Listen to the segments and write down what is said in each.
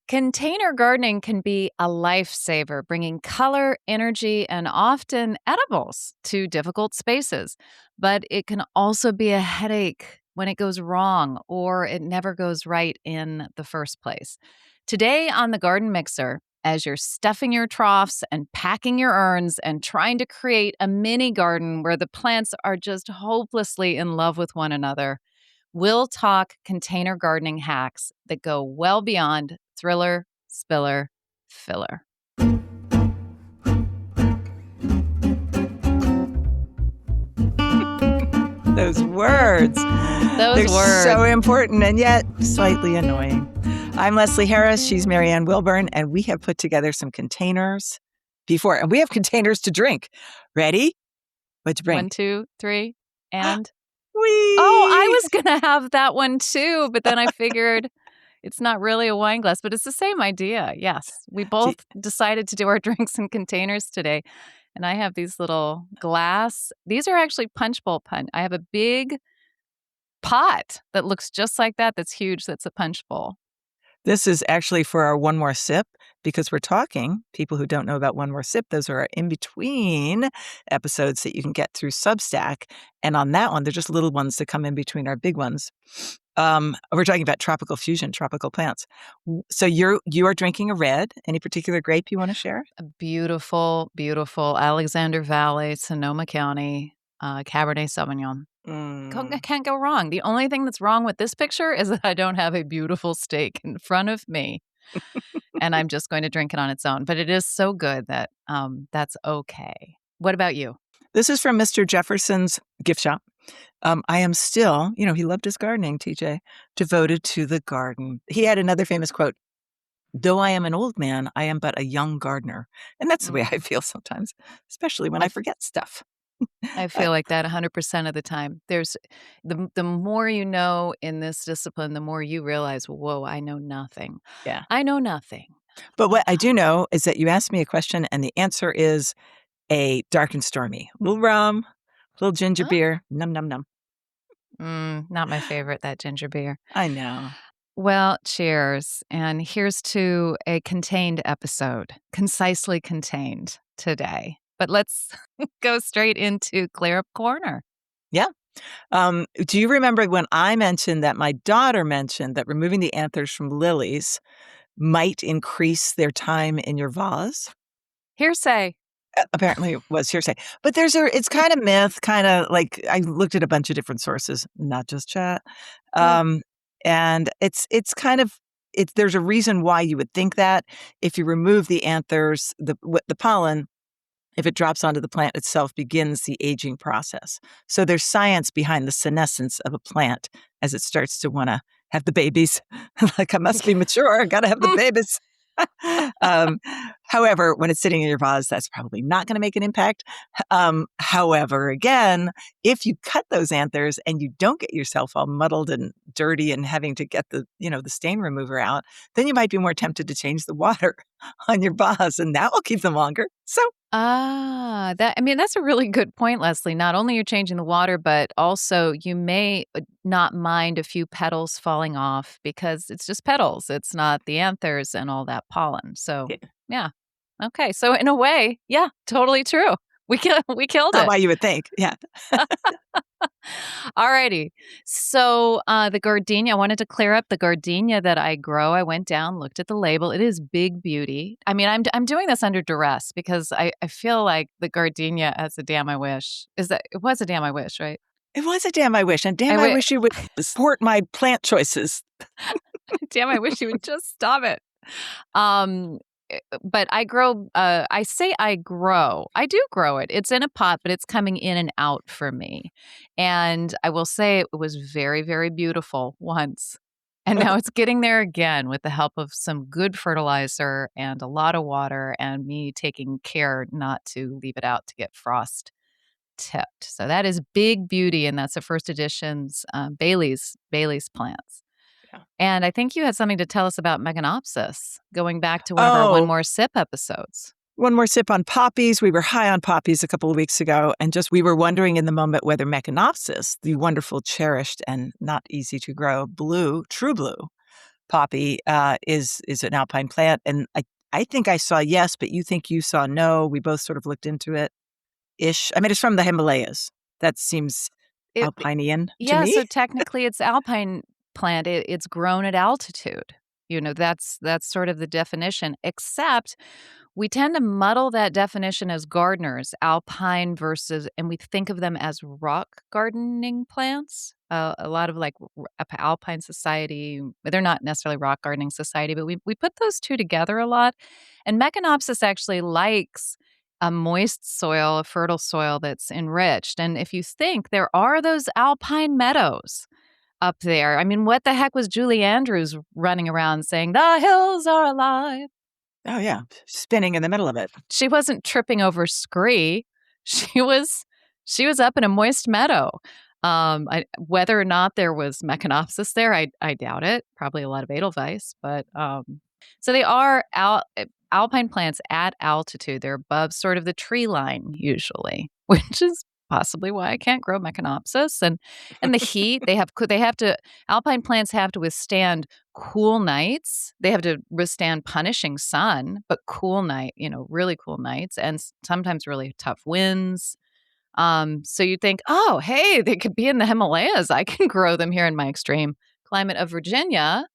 Container gardening can be a lifesaver, bringing color, energy, and often edibles to difficult spaces. But it can also be a headache when it goes wrong or it never goes right in the first place. Today on the Garden Mixer, as you're stuffing your troughs and packing your urns and trying to create a mini garden where the plants are just hopelessly in love with one another, we'll talk container gardening hacks that go well beyond thriller, spiller, filler. Those words. They're so important and yet slightly annoying. I'm Leslie Harris. She's Marianne Wilburn, and we have put together some containers before. And we have containers to drink. Ready? What to bring? 1, 2, 3, and... Whee! Oh, I was going to have that one too, but then I figured it's not really a wine glass, but it's the same idea. Yes, we both decided to do our drinks in containers today. And I have these little glass. These are actually punch bowl punch. I have a big pot that looks just like that. That's huge. That's a punch bowl. This is actually for our One More Sip, because we're talking, people who don't know about One More Sip, those are our in-between episodes that you can get through Substack. And on that one, they're just little ones that come in between our big ones. We're talking about tropical fusion, tropical plants. So you are drinking a red. Any particular grape you want to share? A beautiful, beautiful Alexander Valley, Sonoma County, Cabernet Sauvignon. Can't go wrong. The only thing that's wrong with this picture is that I don't have a beautiful steak in front of me. And I'm just going to drink it on its own. But it is so good that that's okay. What about you? This is from Mr. Jefferson's gift shop. I am still, he loved his gardening, TJ, devoted to the garden. He had another famous quote, "Though I am an old man, I am but a young gardener." And that's the way I feel sometimes, especially when I forget stuff. I feel like that 100% of the time. There's the more you know in this discipline, the more you realize, whoa, I know nothing. Yeah. I know nothing. But what I do know is that you asked me a question and the answer is a dark and stormy. A little rum, a little ginger beer, num, num, num. Not my favorite, that ginger beer. I know. Well, cheers. And here's to a contained episode, concisely contained today. But let's go straight into Clear Up Corner. Yeah. Do you remember when I mentioned that my daughter mentioned that removing the anthers from lilies might increase their time in your vase? Hearsay. Apparently it was hearsay. But it's kind of myth, kind of like I looked at a bunch of different sources, not just chat. And it's kind of, there's a reason why you would think that. If you remove the anthers, the pollen, if it drops onto the plant itself, begins the aging process. So there's science behind the senescence of a plant as it starts to want to have the babies. Like, I must be mature. I got to have the babies. However, when it's sitting in your vase, that's probably not going to make an impact. However, again, if you cut those anthers and you don't get yourself all muddled and dirty and having to get the stain remover out, then you might be more tempted to change the water on your vase, and that will keep them longer. So, that's a really good point, Leslie. Not only you're changing the water, but also you may not mind a few petals falling off because it's just petals. It's not the anthers and all that pollen. So, yeah. Okay. So in a way, yeah, totally true. We killed it. Not why you would think. Yeah. All righty. So the gardenia, I wanted to clear up the gardenia that I grow. I went down, looked at the label. It is Big Beauty. I mean, I'm doing this under duress because I feel like the gardenia as a damn I wish. It was a damn I wish, right? It was a damn I wish. And damn I wish you would support my plant choices. Damn, I wish you would just stop it. But I grow, I do grow it. It's in a pot, but it's coming in and out for me. And I will say it was very, very beautiful once. And now it's getting there again with the help of some good fertilizer and a lot of water and me taking care not to leave it out to get frost tipped. So that is Big Beauty, and that's the first edition's Bailey's plants. And I think you had something to tell us about Meganopsis, going back to one of our One More Sip episodes. One More Sip on poppies. We were high on poppies a couple of weeks ago, and we were wondering in the moment whether Meganopsis, the wonderful, cherished, and not easy to grow true blue, poppy is an alpine plant, and I think I saw yes, but you think you saw no. We both sort of looked into it ish. I mean, it's from the Himalayas. That seems It alpinean to Yeah, me. so technically it's alpine plant. It's grown at altitude. That's sort of the definition, except we tend to muddle that definition as gardeners, alpine versus, and we think of them as rock gardening plants. A lot of like alpine society, they're not necessarily rock gardening society, but we put those two together a lot. And Mecanopsis actually likes a moist soil, a fertile soil that's enriched. And if you think there are those alpine meadows up there, I mean, what the heck was Julie Andrews running around saying, the hills are alive? Oh yeah, spinning in the middle of it. She wasn't tripping over scree. She was she was up in a moist meadow. Whether or not there was Mecanopsis there, I doubt it. Probably a lot of Edelweiss, but so they are alpine plants at altitude. They're above sort of the tree line usually, which is possibly why I can't grow Mecanopsis. And the heat they have to alpine plants have to withstand cool nights. They have to withstand punishing sun, but cool night, really cool nights and sometimes really tough winds. So you'd think, oh, hey, they could be in the Himalayas. I can grow them here in my extreme climate of Virginia.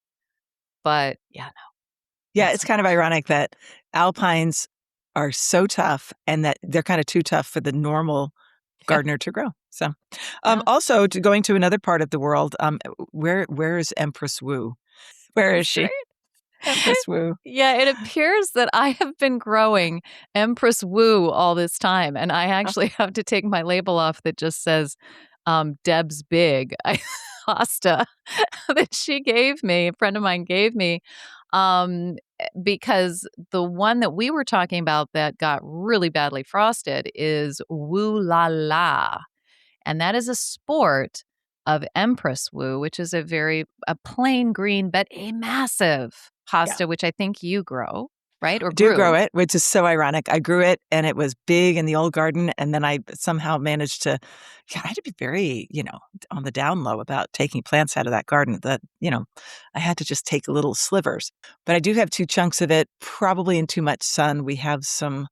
But yeah, no, Yeah, that's it's kind of ironic that alpines are so tough and that they're kind of too tough for the normal yeah, gardener to grow. So, yeah. also going to another part of the world, where is Empress Wu? Where is That's she? great. Empress Wu. Yeah, it appears that I have been growing Empress Wu all this time, and I Oh, actually have to take my label off that just says Deb's Big hosta that she gave me, a friend of mine gave me, because the one that we were talking about that got really badly frosted is Wu La La. And that is a sport of Empress Wu, which is a plain green, but a massive yeah. hosta, which I think you grow, right? Or I do grow grew. it, which is so ironic. I grew it and it was big in the old garden, and then I somehow managed to I had to be very, on the down low about taking plants out of that garden that, I had to just take little slivers. But I do have 2 chunks of it, probably in too much sun. We have some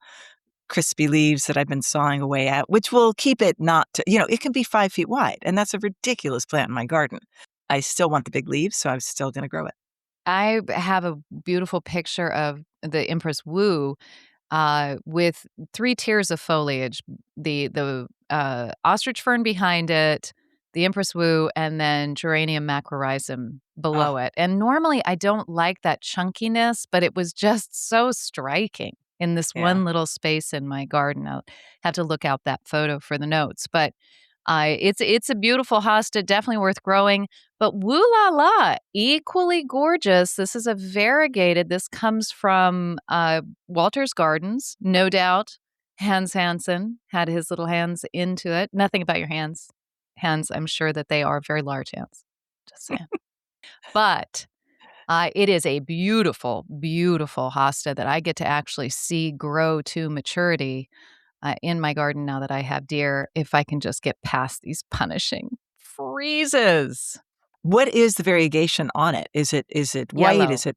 crispy leaves that I've been sawing away at, which will keep it not to, it can be 5 feet wide, and that's a ridiculous plant in my garden. I still want the big leaves, so I'm still gonna grow it. I have a beautiful picture of the Empress Wu with 3 tiers of foliage, the ostrich fern behind it, the Empress Wu, and then Geranium macrorhizum Oh, below it. And normally I don't like that chunkiness, but it was just so striking in this yeah. one little space in my garden. I'll have to look out that photo for the notes, but it's a beautiful hosta, definitely worth growing. But Woo La La, equally gorgeous. This is a variegated. This comes from Walter's Gardens, no doubt. Hans Hansen had his little hands into it. Nothing about your hands. Hands, I'm sure that they are very large hands. Just saying. But it is a beautiful, beautiful hosta that I get to actually see grow to maturity in my garden now that I have deer, if I can just get past these punishing freezes. What is the variegation on it? Is it white? Yellow. Is it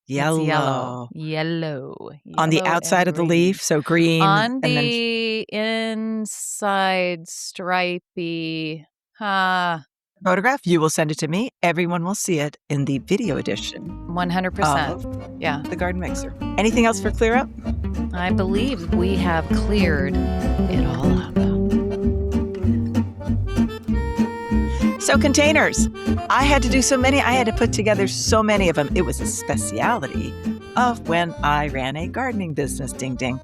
It's yellow, yellow? yellow, On the yellow and outside of the green. leaf, so green, On and then the inside, stripy, uh, photograph? You will send it to me. Everyone will see it in the video edition 100%. of Yeah, the garden mixer. Anything else for clear up? I believe we have cleared it all up. So containers. I had to do so many. I had to put together so many of them. It was a speciality of when I ran a gardening business. Ding, ding.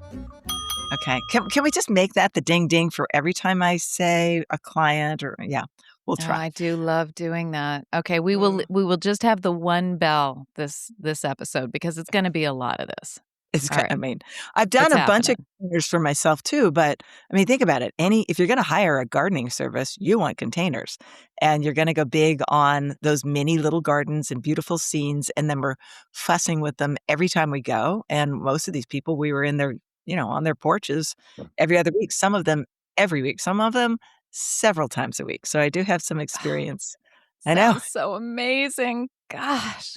Okay. Can we just make that the ding, ding for every time I say a client or, yeah, we'll Oh, try. I do love doing that. Okay, we will Mm. we will just have the one bell this episode because it's going to be a lot of this. It's All kind right, I mean, I've done it's a bunch of happening. containers for myself too, but I mean, think about it. If you're gonna hire a gardening service, you want containers, and you're gonna go big on those mini little gardens and beautiful scenes, and then we're fussing with them every time we go, and most of these people, we were in their on their porches every other week, some of them every week, some of them several times a week, so I do have some experience. I know. Sounds so amazing. Gosh.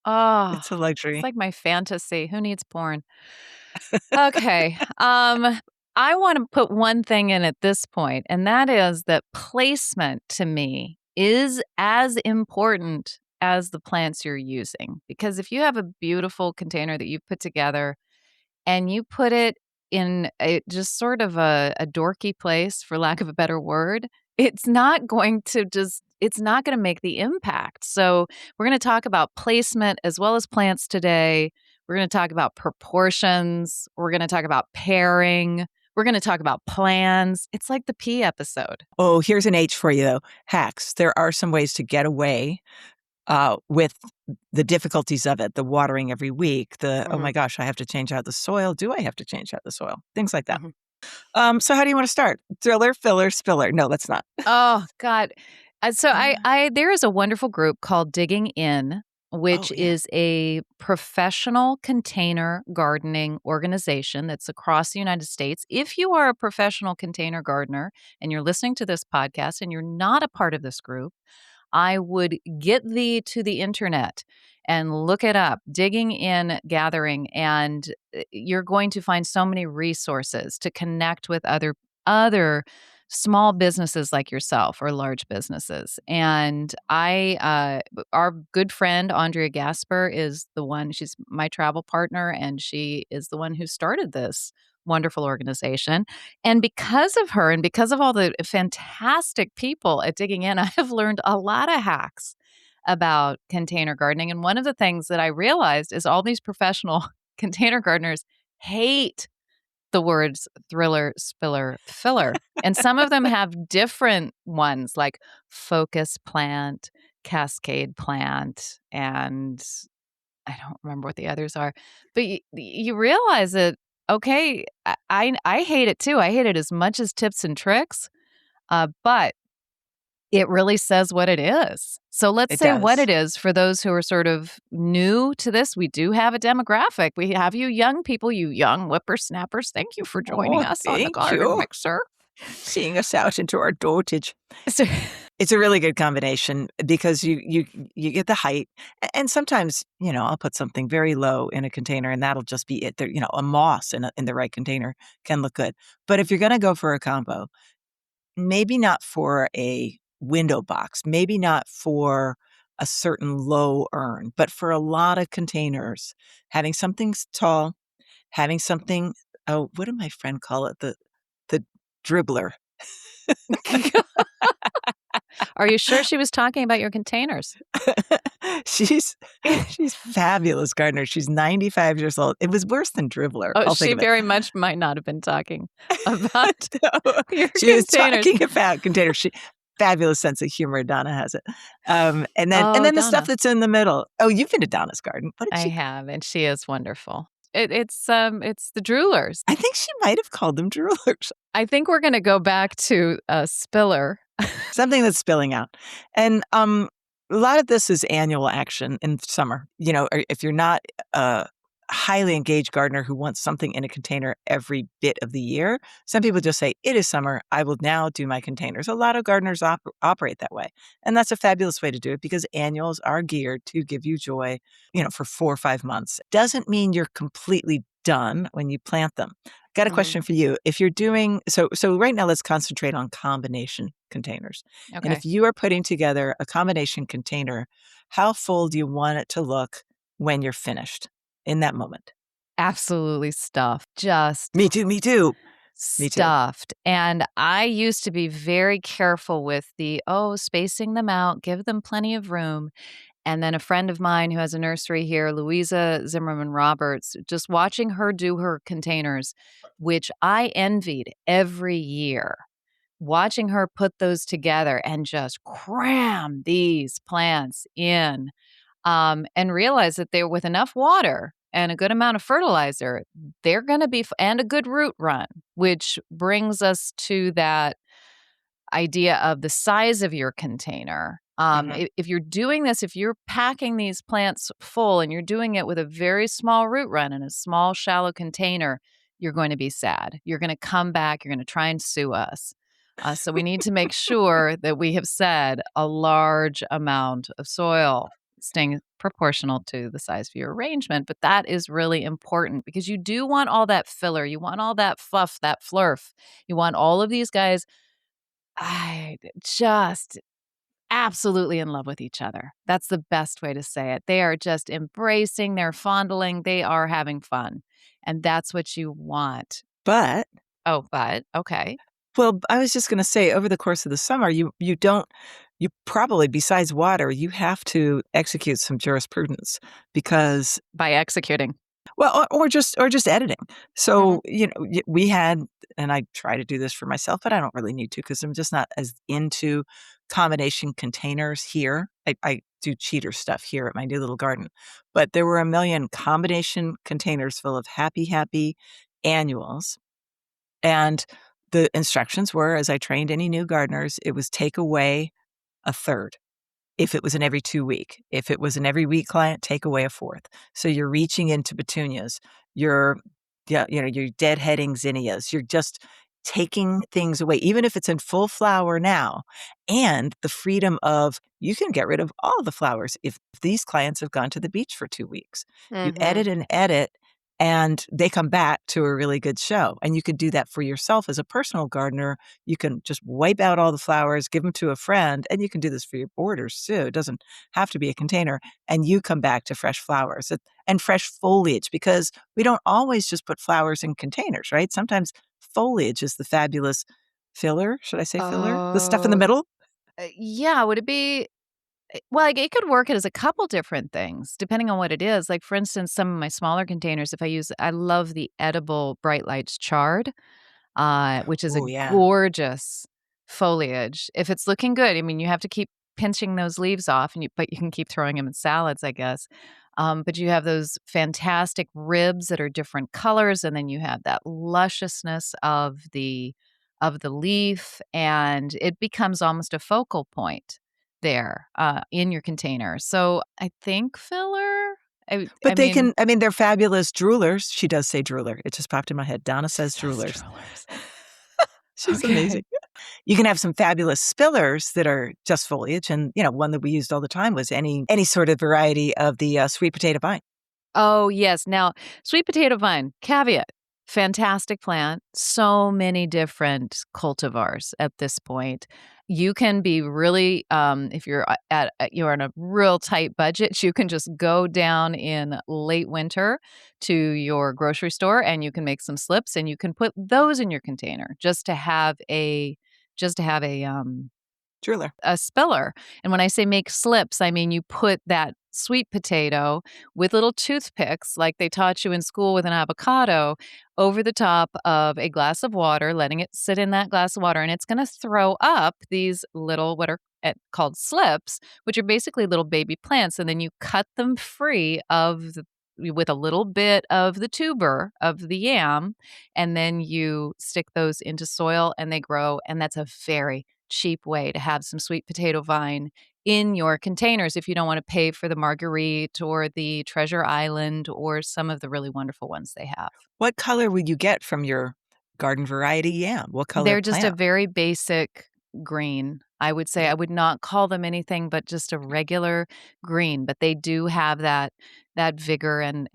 Oh, It's a it's luxury. like my fantasy. Who needs porn? Okay. I want to put one thing in at this point, and that is that placement to me is as important as the plants you're using. Because if you have a beautiful container that you've put together and you put it in a just sort of a dorky place, for lack of a better word, it's not gonna make the impact. So, we're gonna talk about placement as well as plants today. We're gonna talk about proportions. We're gonna talk about pairing. We're gonna talk about plans. It's like the pea episode. Oh, here's an H for you, though. Hacks. There are some ways to get away with the difficulties of it, the watering every week, oh my Mhm, gosh, I have to change out the soil. Do I have to change out the soil? Things like that. mhm. So how do you want to start? Thriller, filler, spiller? No, let's not. Oh, God. So I there is a wonderful group called Digging In, Oh, which yeah. is a professional container gardening organization that's across the United States. If you are a professional container gardener and you're listening to this podcast and you're not a part of this group, I would get thee to the internet and look it up, digging in, gathering, and you're going to find so many resources to connect with other small businesses like yourself or large businesses. And our good friend Andrea Gasper is the one. She's my travel partner, and she is the one who started this wonderful organization. And because of her and because of all the fantastic people at Digging In, I have learned a lot of hacks about container gardening. And one of the things that I realized is all these professional container gardeners hate the words thriller, spiller, filler. And some of them have different ones like focus plant, cascade plant, and I don't remember what the others are, but you realize that, okay, I hate it too. I hate it as much as tips and tricks, but it really says what it is. So let's It say what does. it is for those who are sort of new to this. We do have a demographic. We have you young people, you young whippersnappers. Thank you for joining Oh, us on the thank garden you. mixer. Seeing us out into our dotage. So, It's a really good combination because you get the height, and sometimes, I'll put something very low in a container, and that'll just be it. There, a moss in the right container can look good. But if you're gonna go for a combo, maybe not for a window box, maybe not for a certain low urn, but for a lot of containers, having something tall, having something, oh, what did my friend call it? The dribbler. are you sure she was talking about your containers? She's she's fabulous gardener. She's 95 years old. It was worse than dribbler, Oh, I'll think she of it. very much might not have been talking about No, your she was containers. talking about containers. Fabulous sense of humor, Donna has it. And Oh, then the stuff Donna. that's in the middle. Oh, you've been to Donna's garden. What did I she have, and she is wonderful. It's the droolers. I think she might have called them droolers. I think we're gonna go back to, Spiller. Something that's spilling out. And, a lot of this is annual action in summer, or if you're not a highly engaged gardener who wants something in a container every bit of the year, some people just say, "It is summer, I will now do my containers." A lot of gardeners operate that way, and that's a fabulous way to do it because annuals are geared to give you joy, for 4 or 5 months. Doesn't mean you're completely done when you plant them. Got a Mhm. question for you. If you're doing so right now let's concentrate on combination containers. And Okay. if you are putting together a combination container, how full do you want it to look when you're finished in that moment? Absolutely stuffed. Just Me too, me too. Me too. stuffed. And I used to be very careful with spacing them out, give them plenty of room. And then a friend of mine who has a nursery here, Louisa Zimmerman Roberts, just watching her do her containers, which I envied every year, watching her put those together and just cram these plants in, and realize that they're with enough water and a good amount of fertilizer, they're going to be, and a good root run, which brings us to that idea of the size of your container. Mhm. If you're doing this, if you're packing these plants full and you're doing it with a very small root run in a small, shallow container, you're going to be sad. You're going to come back. You're going to try and sue us. So we need to make sure that we have said a large amount of soil. staying proportional to the size of your arrangement. But that is really important because you do want all that filler. You want all that fluff, that flurf. You want all of these guys just absolutely in love with each other. That's the best way to say it. They are just embracing, they're fondling, they are having fun. And that's what you want. But Oh, but okay. well, I was just gonna say over the course of the summer, you don't you probably besides water, you have to execute some jurisprudence because By executing. well, or just editing. Mhm. So, we had and I try to do this for myself, but I don't really need to because 'cause I'm just not as into combination containers here. I do cheater stuff here at my new little garden, but there were a million combination containers full of happy annuals, and the instructions were, as I trained any new gardeners, it was take away a third. If it was an every 2 week. If it was an every week client, take away a fourth. So you're reaching into petunias, you're yeah, you're deadheading zinnias, you're just taking things away, even if it's in full flower now, and the freedom of you can get rid of all the flowers if these clients have gone to the beach for 2 weeks. You edit Mhm. and edit, and they come back to a really good show, and you could do that for yourself as a personal gardener. You can just wipe out all the flowers, give them to a friend, and you can do this for your borders too. It doesn't have to be a container, and you come back to fresh flowers and fresh foliage because we don't always just put flowers in containers, right? Sometimes foliage is the fabulous filler. Should I say filler? The stuff in the Oh, middle? yeah, would it be well, like, it could work as a couple different things depending on what it is. Like, for instance, some of my smaller containers, if I love the edible Bright Lights chard. Which is a Oh, yeah. gorgeous foliage. If it's looking good, I mean, you have to keep pinching those leaves off, but you can keep throwing them in salads, I guess. But you have those fantastic ribs that are different colors, and then you have that lusciousness of the leaf, and it becomes almost a focal point there in your container. So I think filler. I But they mean, can I mean, they're fabulous droolers. She does say drooler. It just popped in my head. Donna she says says droolers. strollers. She's Okay. amazing. You can have some fabulous spillers that are just foliage, and, one that we used all the time was any sort of variety of the, sweet potato vine. Oh, yes. Now, sweet potato vine, caveat, fantastic plant. So many different cultivars at this point. You can be really, if you're you're on a real tight budget, you can just go down in late winter to your grocery store and you can make some slips and you can put those in your container just to have Drooler. a spiller. And when I say make slips, I mean you put that sweet potato with little toothpicks, like they taught you in school with an avocado, over the top of a glass of water, letting it sit in that glass of water. And it's going to throw up these little, what are called slips, which are basically little baby plants. And then you cut them free with a little bit of the tuber of the yam, and then you stick those into soil and they grow. And that's a very cheap way to have some sweet potato vine in your containers if you don't want to pay for the Marguerite or the Treasure Island or some of the really wonderful ones they have. What color would you get from your garden variety yam? What color They're just a plant? very basic green. I would say Yeah. I would not call them anything but just a regular green, but they do have that vigor and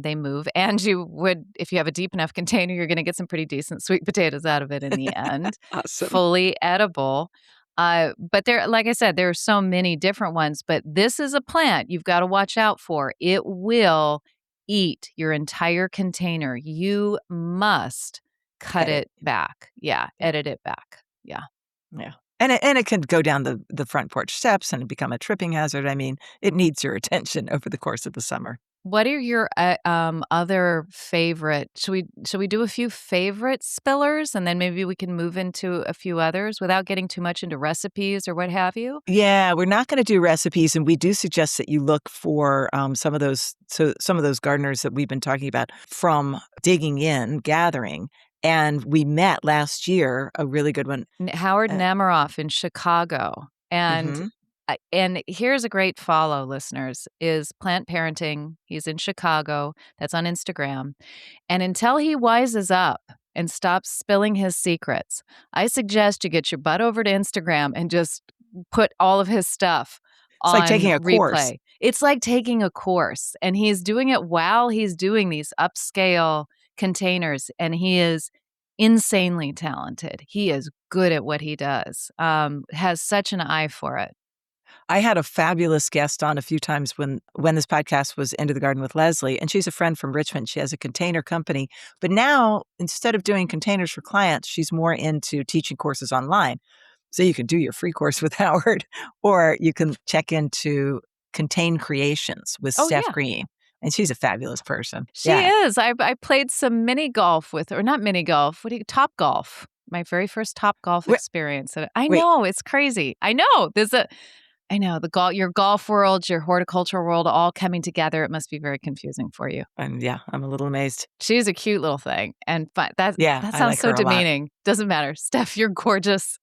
they move. And you would if you have a deep enough container, you're gonna get some pretty decent sweet potatoes out of it in the end, Awesome. fully edible. But there like I said, there are so many different ones, but this is a plant you've gotta watch out for. It will eat your entire container. You must cut Edit. it back. Yeah, Yeah, edit it back. Yeah. yeah. And it can go down the front porch steps and become a tripping hazard. I mean, it needs your attention over the course of the summer. What are your, other favorite should we do a few favorite spillers, and then maybe we can move into a few others without getting too much into recipes or what have you? Yeah, we're not gonna do recipes, and we do suggest that you look for, some of those gardeners that we've been talking about from digging in, gathering, and we met last year, a really good one. Howard uh Nemiroff in Chicago, Mhm. and here's a great follow, listeners, is Plant Parenting. He's in Chicago. That's on Instagram. And until he wises up and stops spilling his secrets, I suggest you get your butt over to Instagram and just put all of his stuff It's like taking on a course. replay. It's like taking a course, and he's doing it while he's doing these upscale containers, and he is insanely talented. He is good at what he does, has such an eye for it. I had a fabulous guest on a few times when this podcast was Into the Garden with Leslie, and she's a friend from Richmond. She has a container company, but now instead of doing containers for clients, she's more into teaching courses online. So you can do your free course with Howard, or you can check into Contain Creations with Oh, Steph yeah. Green, and she's a fabulous person. She Yeah. is. I played some mini golf with her, or not mini golf, what do you Top golf. My very first Top golf Wait, experience, and I wait. know, it's crazy. I know, I know, your golf world, your horticultural world all coming together, it must be very confusing for you. Yeah, I'm a little amazed. She's a cute little thing, and fun Yeah, that I sounds like so her a lot. demeaning. Doesn't matter. Steph, you're gorgeous,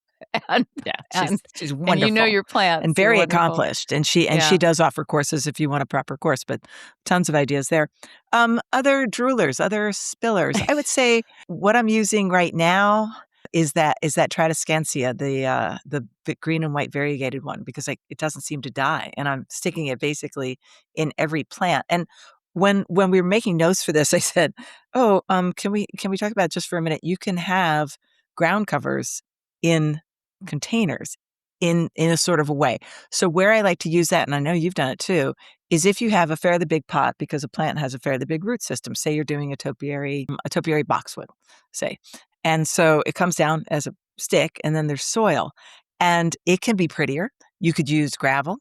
and Yeah, and she's and you know wonderful your plants. and You're very wonderful. accomplished, and she Yeah. does offer courses if you want a proper course, but tons of ideas there. Other droolers, other spillers. I would say what I'm using right now is that Tradescantia, the green and white variegated one, because it doesn't seem to die, and I'm sticking it basically in every plant. And when we were making notes for this, I said, "Oh, can we talk about just for a minute? You can have ground covers in containers in a sort of a way." So where I like to use that, and I know you've done it too, is if you have a fairly big pot, because a plant has a fairly big root system. Say you're doing a topiary boxwood, say. And so it comes down as a stick, and then there's soil. And it can be prettier. You could use gravel,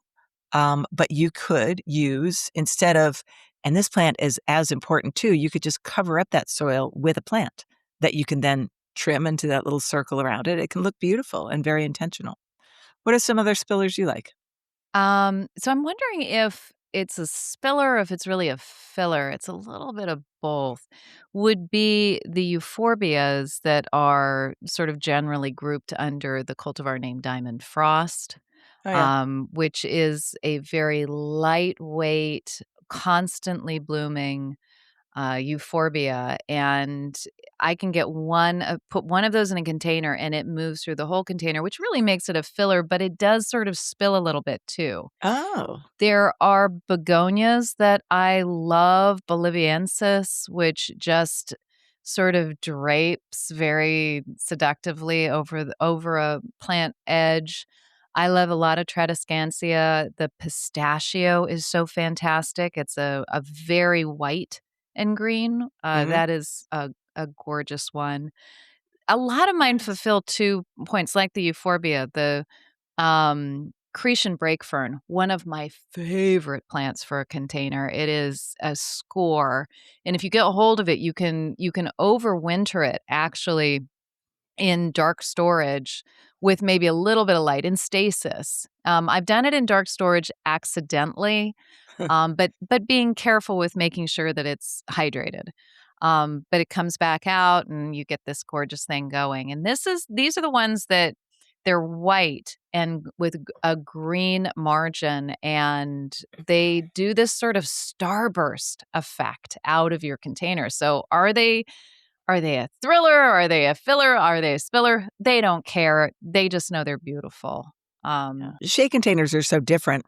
but you could use, instead of, and this plant is as important too, you could just cover up that soil with a plant that you can then trim into that little circle around it. It can look beautiful and very intentional. What are some other spillers you like? So I'm wondering if it's a spiller or if it's really a filler. It's a little bit of both. Would be the euphorbias that are sort of generally grouped under the cultivar name Diamond Frost, Oh, yeah. which is a very lightweight, constantly blooming euphorbia, and I can put one of those in a container, and it moves through the whole container, which really makes it a filler, but it does sort of spill a little bit too. Oh. There are begonias that I love, boliviensis, which just sort of drapes very seductively over a plant edge. I love a lot of Tradescantia. The pistachio is so fantastic. It's a very white and green. Mhm. That is a gorgeous one. A lot of mine Nice. fulfill 2 points, like the euphorbia, the Cretan brake fern, one of my favorite plants for a container. It is a score, and if you get a hold of it, you can overwinter it actually in dark storage with maybe a little bit of light in stasis. I've done it in dark storage accidentally, but being careful with making sure that it's hydrated. But it comes back out and you get this gorgeous thing going. And these are the ones that they're white and with a green margin, and they do this sort of starburst effect out of your container. So are they a thriller? Are they a filler? Are they a spiller? They don't care. They just know they're beautiful. Yeah. Um, Shade containers are so different.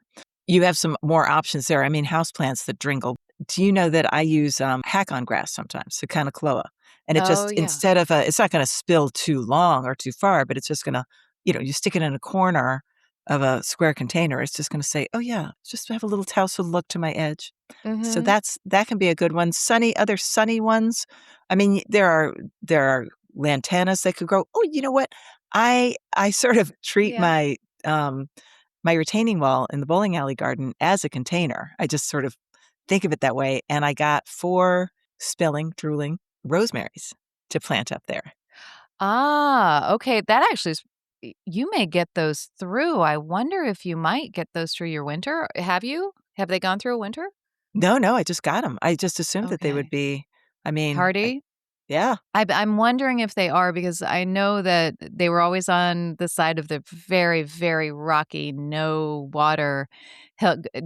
You have some more options there. I mean, houseplants that dringle. Do you know that I use hack-on grass sometimes, Saccanochloa? And it oh, just, yeah. instead of it's not going to spill too long or too far, but it's just going to, you stick it in a corner of a square container. It's just going to say, "Oh yeah, just have a little tousled look to my edge." So Mhm. that can be a good one. Other sunny ones. I mean, there are lantanas that could grow. Oh, you know what? I sort of treat Yeah. um, my retaining wall in the bowling alley garden as a container. I just sort of think of it that way, and I got 4 drooling rosemaries to plant up there. Ah, okay, that actually is you may get those through. I wonder if you might get those through your winter. Have you? Have they gone through a winter? No, no, I just got them. I just assumed that they would Okay. be, I mean, Hardy? Yeah. I'm wondering if they are because I know that they were always on the side of the very, very rocky, no water,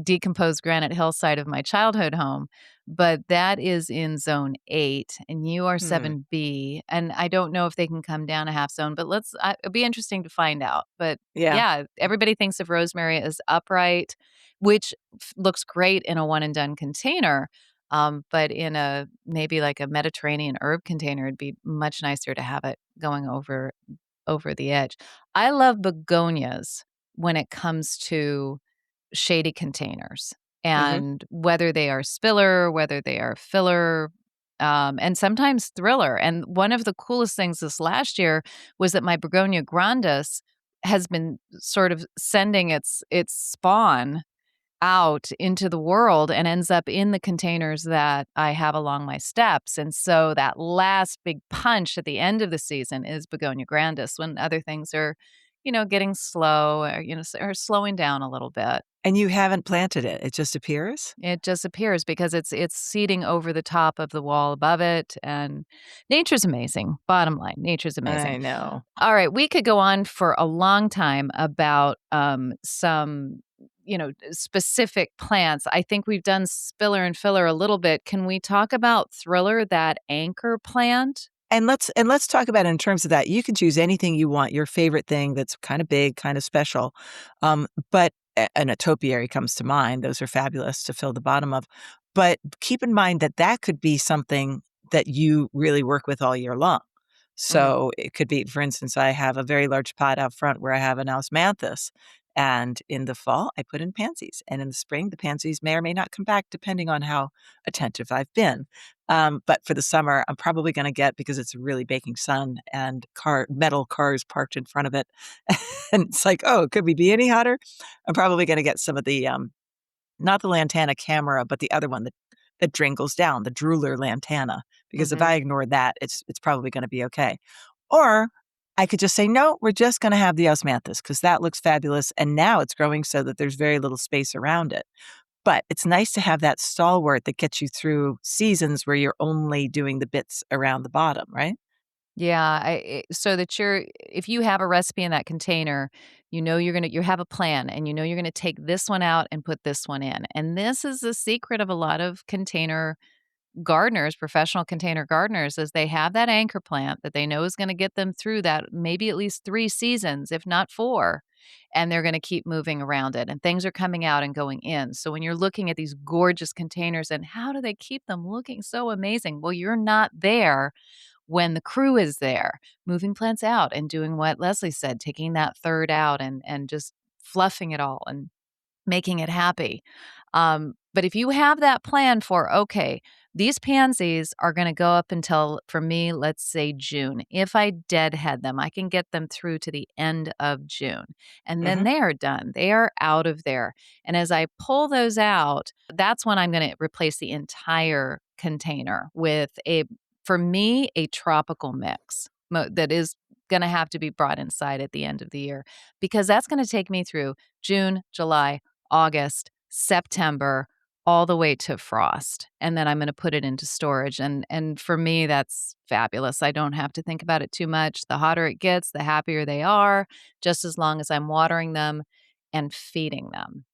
decomposed granite hillside of my childhood home. But that is in zone 8, and you are Hmm. 7B. And I don't know if they can come down a half zone, but it'll be interesting to find out. But Yeah. yeah, everybody thinks of rosemary as upright, which looks great in a one and done container. But in a maybe like a Mediterranean herb container, it'd be much nicer to have it going over the edge. I love begonias when it comes to shady containers, Mhm. and whether they are spiller, whether they are filler, and sometimes thriller. And one of the coolest things this last year was that my begonia grandis has been sort of sending its spawn out into the world and ends up in the containers that I have along my steps. And so that last big punch at the end of the season is Begonia grandis when other things are, getting slow or, or slowing down a little bit. And you haven't planted it, it just appears? It just appears because it's seeding over the top of the wall above it. And nature's amazing. Bottom line, nature's amazing. I know. All right, we could go on for a long time about some, specific plants. I think we've done spiller and filler a little bit. Can we talk about thriller, that anchor plant? And let's talk about it in terms of that. You can choose anything you want, your favorite thing that's kinda big, kinda special. But an a topiary comes to mind, those are fabulous to fill the bottom of. But keep in mind that that could be something that you really work with all year long. Mm. So, it could be, for instance, I have a very large pot out front where I have an osmanthus, and in the fall, I put in pansies, and in the spring, the pansies may or may not come back depending on how attentive I've been. But for the summer, I'm probably gonna get because it's a really baking sun and metal cars parked in front of it, and it's like, "Oh, could we be any hotter?" I'm probably gonna get some of the, not the lantana camera, but the other one that dringles down, the drooler lantana, because if I Mhm. ignore that, it's probably gonna be okay. Or I could just say, "No, we're just gonna have the osmanthus because that looks fabulous, and now it's growing so that there's very little space around it." But it's nice to have that stalwart that gets you through seasons where you're only doing the bits around the bottom, right? Yeah, so that if you have a recipe in that container, you have a plan and you're gonna take this one out and put this one in. And this is the secret of a lot of container gardeners, professional container gardeners, is they have that anchor plant that they know is gonna get them through that maybe at least 3 seasons, if not 4, and they're gonna keep moving around it, and things are coming out and going in. So when you're looking at these gorgeous containers and how do they keep them looking so amazing? Well, you're not there when the crew is there, moving plants out and doing what Leslie said, taking that third out and just fluffing it all and making it happy. But if you have that plan for, okay, these pansies are going to go up until, for me, let's say June. If I deadhead them, I can get them through to the end of June. And then Mhm. they are done. They are out of there. And as I pull those out, that's when I'm going to replace the entire container with for me, a tropical mix that is going to have to be brought inside at the end of the year because that's going to take me through June, July, August, September, all the way to frost. And then I'm going to put it into storage. And for me, that's fabulous. I don't have to think about it too much. The hotter it gets, the happier they are, just as long as I'm watering them and feeding them.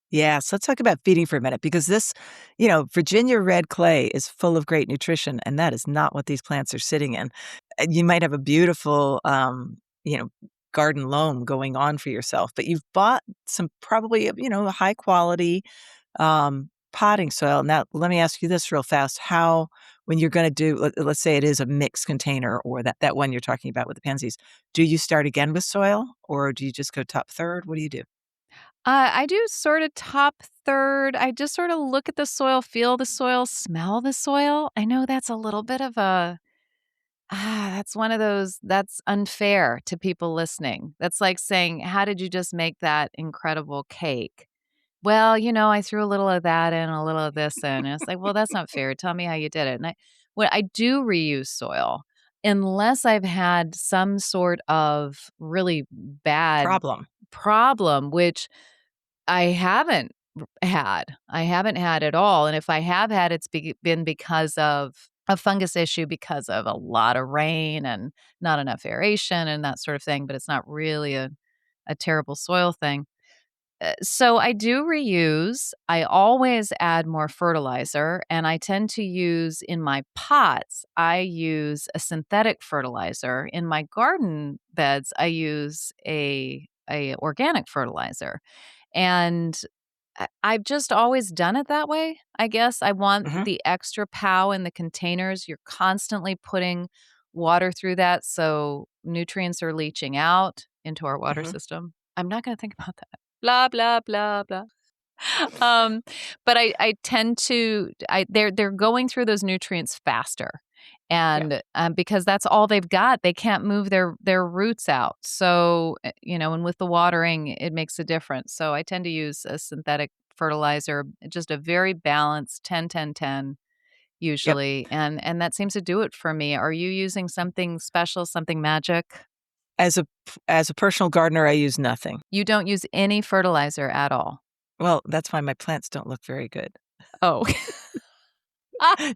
Yes, let's talk about feeding for a minute because Virginia red clay is full of great nutrition, and that is not what these plants are sitting in. You might have a beautiful, garden loam going on for yourself, but you've bought some probably, a high quality potting soil. Now, let me ask you this real fast. When you're going to let's say it is a mixed container or that one you're talking about with the pansies, do you start again with soil or do you just go top third? What do you do? I do sort of top third. I just sort of look at the soil, feel the soil, smell the soil. I know that's a little bit of that's one of those that's unfair to people listening. That's like saying, "How did you just make that incredible cake?" "Well, I threw a little of that in, a little of this in." And it's like, "Well, that's not fair. Tell me how you did it." And I do reuse soil unless I've had some sort of really bad Problem. problem, which I haven't had. I haven't had at all. And if I have had, it's been because of a fungus issue because of a lot of rain and not enough aeration and that sort of thing, but it's not really a terrible soil thing. So I do reuse. I always add more fertilizer, and I tend to use in my pots, I use a synthetic fertilizer. In my garden beds, I use a organic fertilizer. And I've just always done it that way, I guess. I want Mhm, the extra pow in the containers. You're constantly putting water through that, so nutrients are leaching out into our water mhm. system. I'm not gonna think about that. Blah, blah, blah, blah. Um, but I tend to they're going through those nutrients faster, Yeah, and, because that's all they've got, they can't move their roots out. So, and with the watering, it makes a difference. So I tend to use a synthetic fertilizer, just a very balanced 10-10-10 yep. usually, and that seems to do it for me. Are you using something special, something magic? As a personal gardener, I use nothing. You don't use any fertilizer at all? Well, that's why my plants don't look very good. Oh.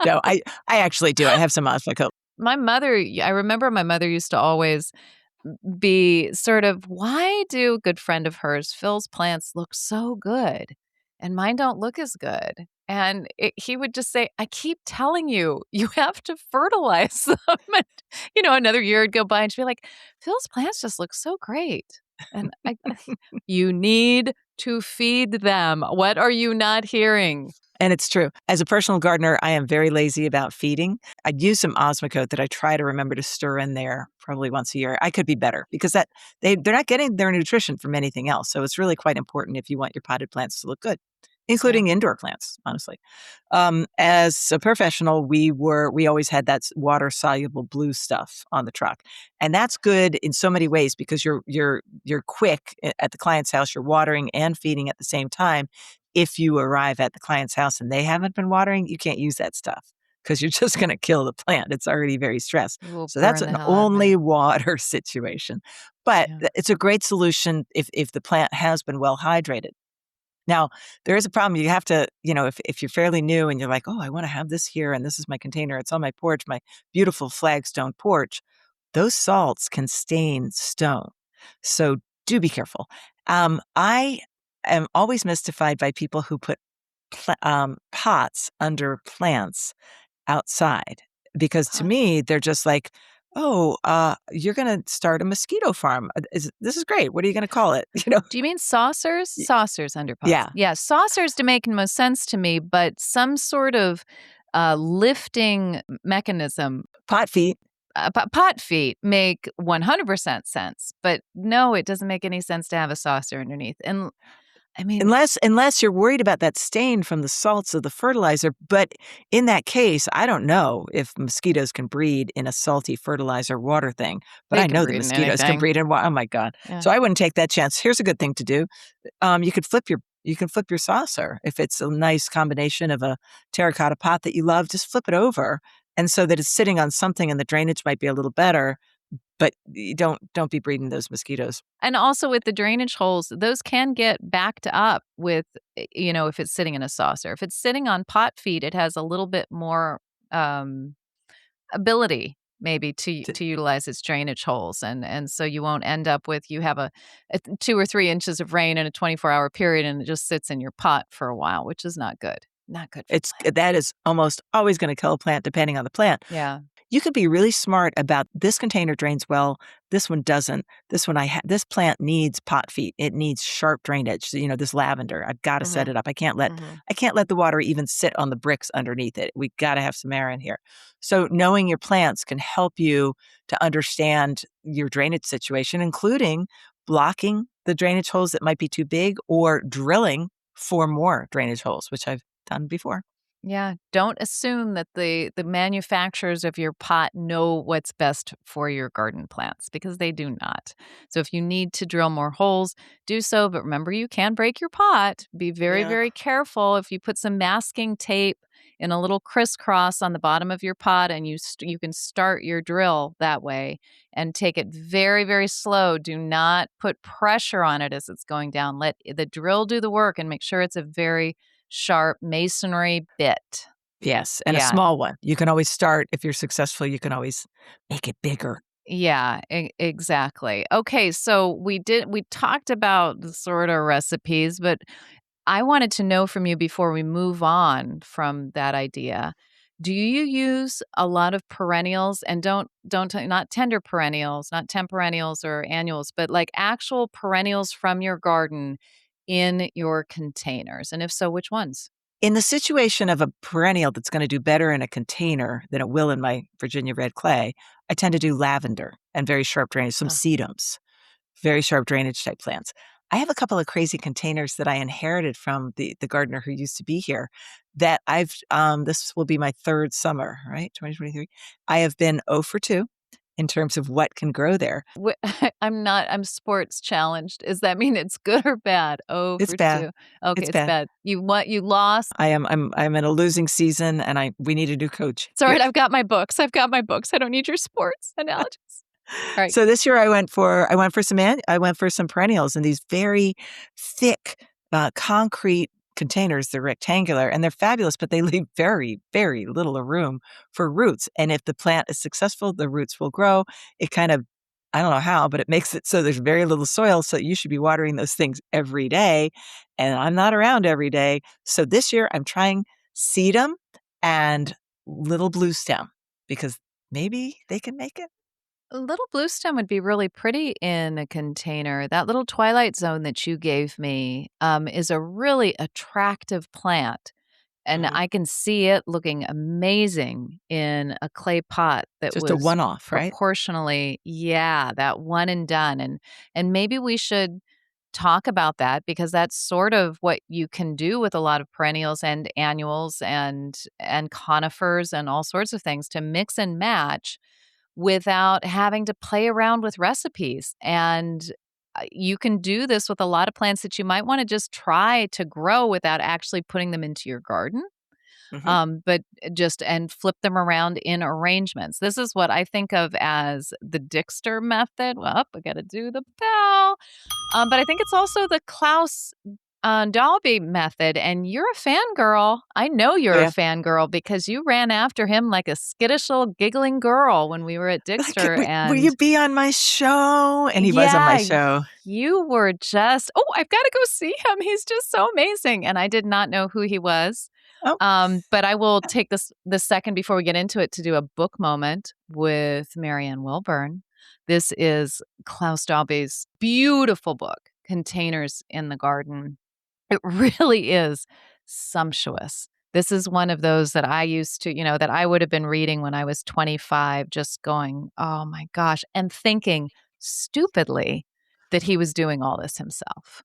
No, I actually do. I have some osmocote. My mother I remember my mother used to always be sort of, "Why do," good friend of hers, "Phil's plants look so good and mine don't look as good?" And he would just say, "I keep telling you, you have to fertilize them." And, another year would go by and she'd be like, "Phil's plants just look so great." And you need to feed them. What are you not hearing? And it's true. As a personal gardener, I am very lazy about feeding. I'd use some osmocote that I try to remember to stir in there probably once a year. I could be better because they're not getting their nutrition from anything else. So it's really quite important if you want your potted plants to look good, Yeah. including indoor plants, honestly. As a professional, we always had that water soluble blue stuff on the truck, and that's good in so many ways because you're quick at the client's house. You're watering and feeding at the same time. If you arrive at the client's house and they haven't been watering, you can't use that stuff because you're just going to kill the plant. It's already very stressed. You will So that's burn the an hell out of it. only water situation, but Yeah. it's a great solution if the plant has been well hydrated. Now, there is a problem. You have to, if you're fairly new and you're like, oh, I want to have this here and this is my container, it's on my porch, my beautiful flagstone porch, those salts can stain stone. So do be careful. I am always mystified by people who put pots under plants outside because to Pots. me, they're just like, oh, you're going to start a mosquito farm. This is great. What are you going to call it? Do you mean saucers? Y- Saucers under pots. Yeah, Yeah, saucers to make most sense to me, but some sort of lifting mechanism. pot feet. Pot feet make 100% sense, but no, it doesn't make any sense to have a saucer underneath. And I mean, Unless you're worried about that stain from the salts of the fertilizer, but in that case, I don't know if mosquitoes can breed in a salty fertilizer water thing, but they I can know the breed in mosquitoes can anything. breed in oh my god. Yeah. So I wouldn't take that chance. Here's a good thing to do. You can flip your saucer. If it's a nice combination of a terracotta pot that you love, just flip it over, and so that it's sitting on something and the drainage might be a little better, but you don't be breeding those mosquitoes. And also with the drainage holes, those can get backed up with, if it's sitting in a saucer. If it's sitting on pot feet, it has a little bit more um, ability maybe to utilize its drainage holes, and so you won't end up with you have a 2 or 3 inches of rain in a 24-hour period, and it just sits in your pot for a while, which is not good for plants. That is almost always gonna kill a plant depending on the plant. Yeah, You could be really smart about this container drains well, this one doesn't. This plant needs pot feet. It needs sharp drainage. So, this lavender, I've gotta set hmm it up. I can't let the water even sit on the bricks underneath it. We gotta have some air in here. So knowing your plants can help you to understand your drainage situation, including blocking the drainage holes that might be too big or drilling for more drainage holes, which I've done before. yeah. Don't assume that the manufacturers of your pot know what's best for your garden plants because they do not. So if you need to drill more holes, do so. But remember, you can break your pot. Be very, Yeah. very careful. If you put some masking tape in a little crisscross on the bottom of your pot, and you can start your drill that way, and take it very, very slow. Do not put pressure on it as it's going down. Let the drill do the work, and make sure it's a very sharp masonry bit. Yes, and a Yeah. small one. You can always start if you're successful, you can always make it bigger. Yeah, exactly. Okay, so we talked about the sort of recipes, but I wanted to know from you before we move on from that idea. Do you use a lot of perennials, and not tender perennials, not temperennials or annuals, but like actual perennials from your garden in your containers? And if so, which ones? In the situation of a perennial that's gonna do better in a container than it will in my Virginia red clay, I tend to do lavender and very sharp drainage, some sedums, very sharp drainage type plants. I have a couple of crazy containers that I inherited from the gardener who used to be here that this will be my 3rd summer, right, 2023. I have been 0 for 2 in terms of what can grow there. I'm sports challenged. Does that mean it's good or bad? Oh, It's for bad. 2. Okay, It's it's bad. bad. You lost? I'm in a losing season, and we need a new coach It's all here. right, I've got my books. I don't need your sports analogies. All right. So this year I went for some perennials in these very thick, concrete containers. They're rectangular, and they're fabulous, but they leave very, very little room for roots, and if the plant is successful, the roots will grow. It kind of I don't know how, but it makes it so there's very little soil, so you should be watering those things every day, and I'm not around every day. So this year, I'm trying sedum and little blue stem because maybe they can make it. A little blue stem would be really pretty in a container. That little twilight zone that you gave me, is a really attractive plant, and Mhm. I can see it looking amazing in a clay pot that Just a was one-off, right? proportionally, yeah, that one and done, and maybe we should talk about that because that's sort of what you can do with a lot of perennials and annuals and conifers and all sorts of things to mix and match without having to play around with recipes. And you can do this with a lot of plants that you might want to just try to grow without actually putting them into your garden. Mhm. But just and flip them around in arrangements. This is what I think of as the Dixter method. Well, I got to do the bell. But I think it's also the Klaus Dalby method, and you're a fangirl. I know Oh, you're a yeah. fangirl because you ran after him like a skittish little giggling girl when we were at Like, Dixter, will you and be on my show?" And he was on my yeah, show. you were just, "Oh, I've gotta go see him. He's just so amazing." And I did not know who he was. Oh, But I will take the second before we get into it to do a book moment with Marianne Wilburn. This is Klaus Dalby's beautiful book, Containers in the Garden. It really is sumptuous. This is one of those that I used to, that I would have been reading when I was 25, just going, "Oh my gosh," and thinking stupidly that he was doing all this himself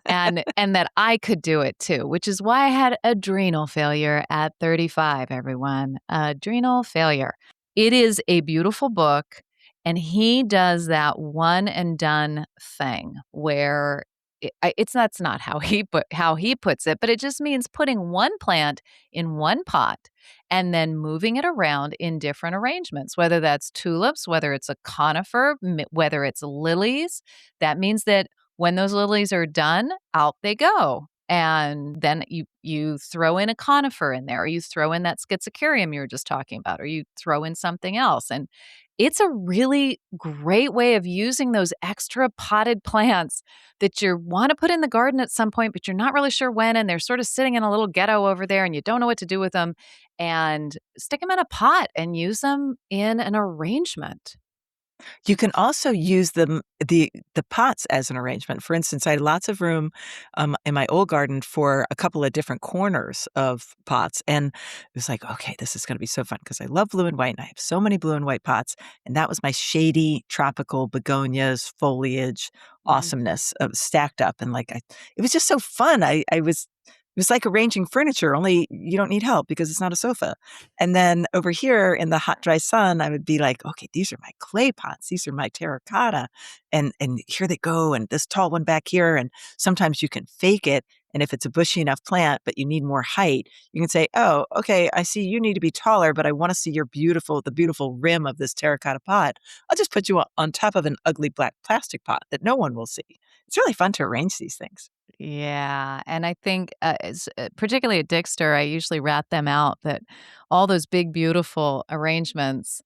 and that I could do it too, which is why I had adrenal failure at 35, everyone. Adrenal failure. It is a beautiful book, and he does that one and done thing where it's that's not how he puts it, but it just means putting one plant in one pot and then moving it around in different arrangements, whether that's tulips, whether it's a conifer, whether it's lilies. That means that when those lilies are done, out they go. And then you throw in a conifer in there, or you throw in that schizocarium you were just talking about, or you throw in something else. And it's a really great way of using those extra potted plants that you want to put in the garden at some point, but you're not really sure when. And they're sort of sitting in a little ghetto over there and you don't know what to do with them. And stick them in a pot and use them in an arrangement. you can also use the pots as an arrangement. For instance, I had lots of room, in my old garden for a couple of different corners of pots, and it was like, "Okay, this is gonna be so fun because I love blue and white, and I have so many blue and white pots," and that was my shady tropical begonias, foliage, Mhm. awesomeness, stacked up, and, like, it was just so fun. I was it was like arranging furniture, only you don't need help because it's not a sofa. And then over here in the hot, dry sun, I would be like, "Okay, these are my clay pots. These are my terracotta." And here they go, and this tall one back here, and sometimes you can fake it, and if it's a bushy enough plant, but you need more height, you can say, "Oh, okay, I see you need to be taller, but I wanna see the beautiful rim of this terracotta pot. I'll just put you on top of an ugly black plastic pot that no one will see." it's really fun to arrange these things. Yeah, and I think, particularly at Dickster, I usually rat them out that all those big, beautiful arrangements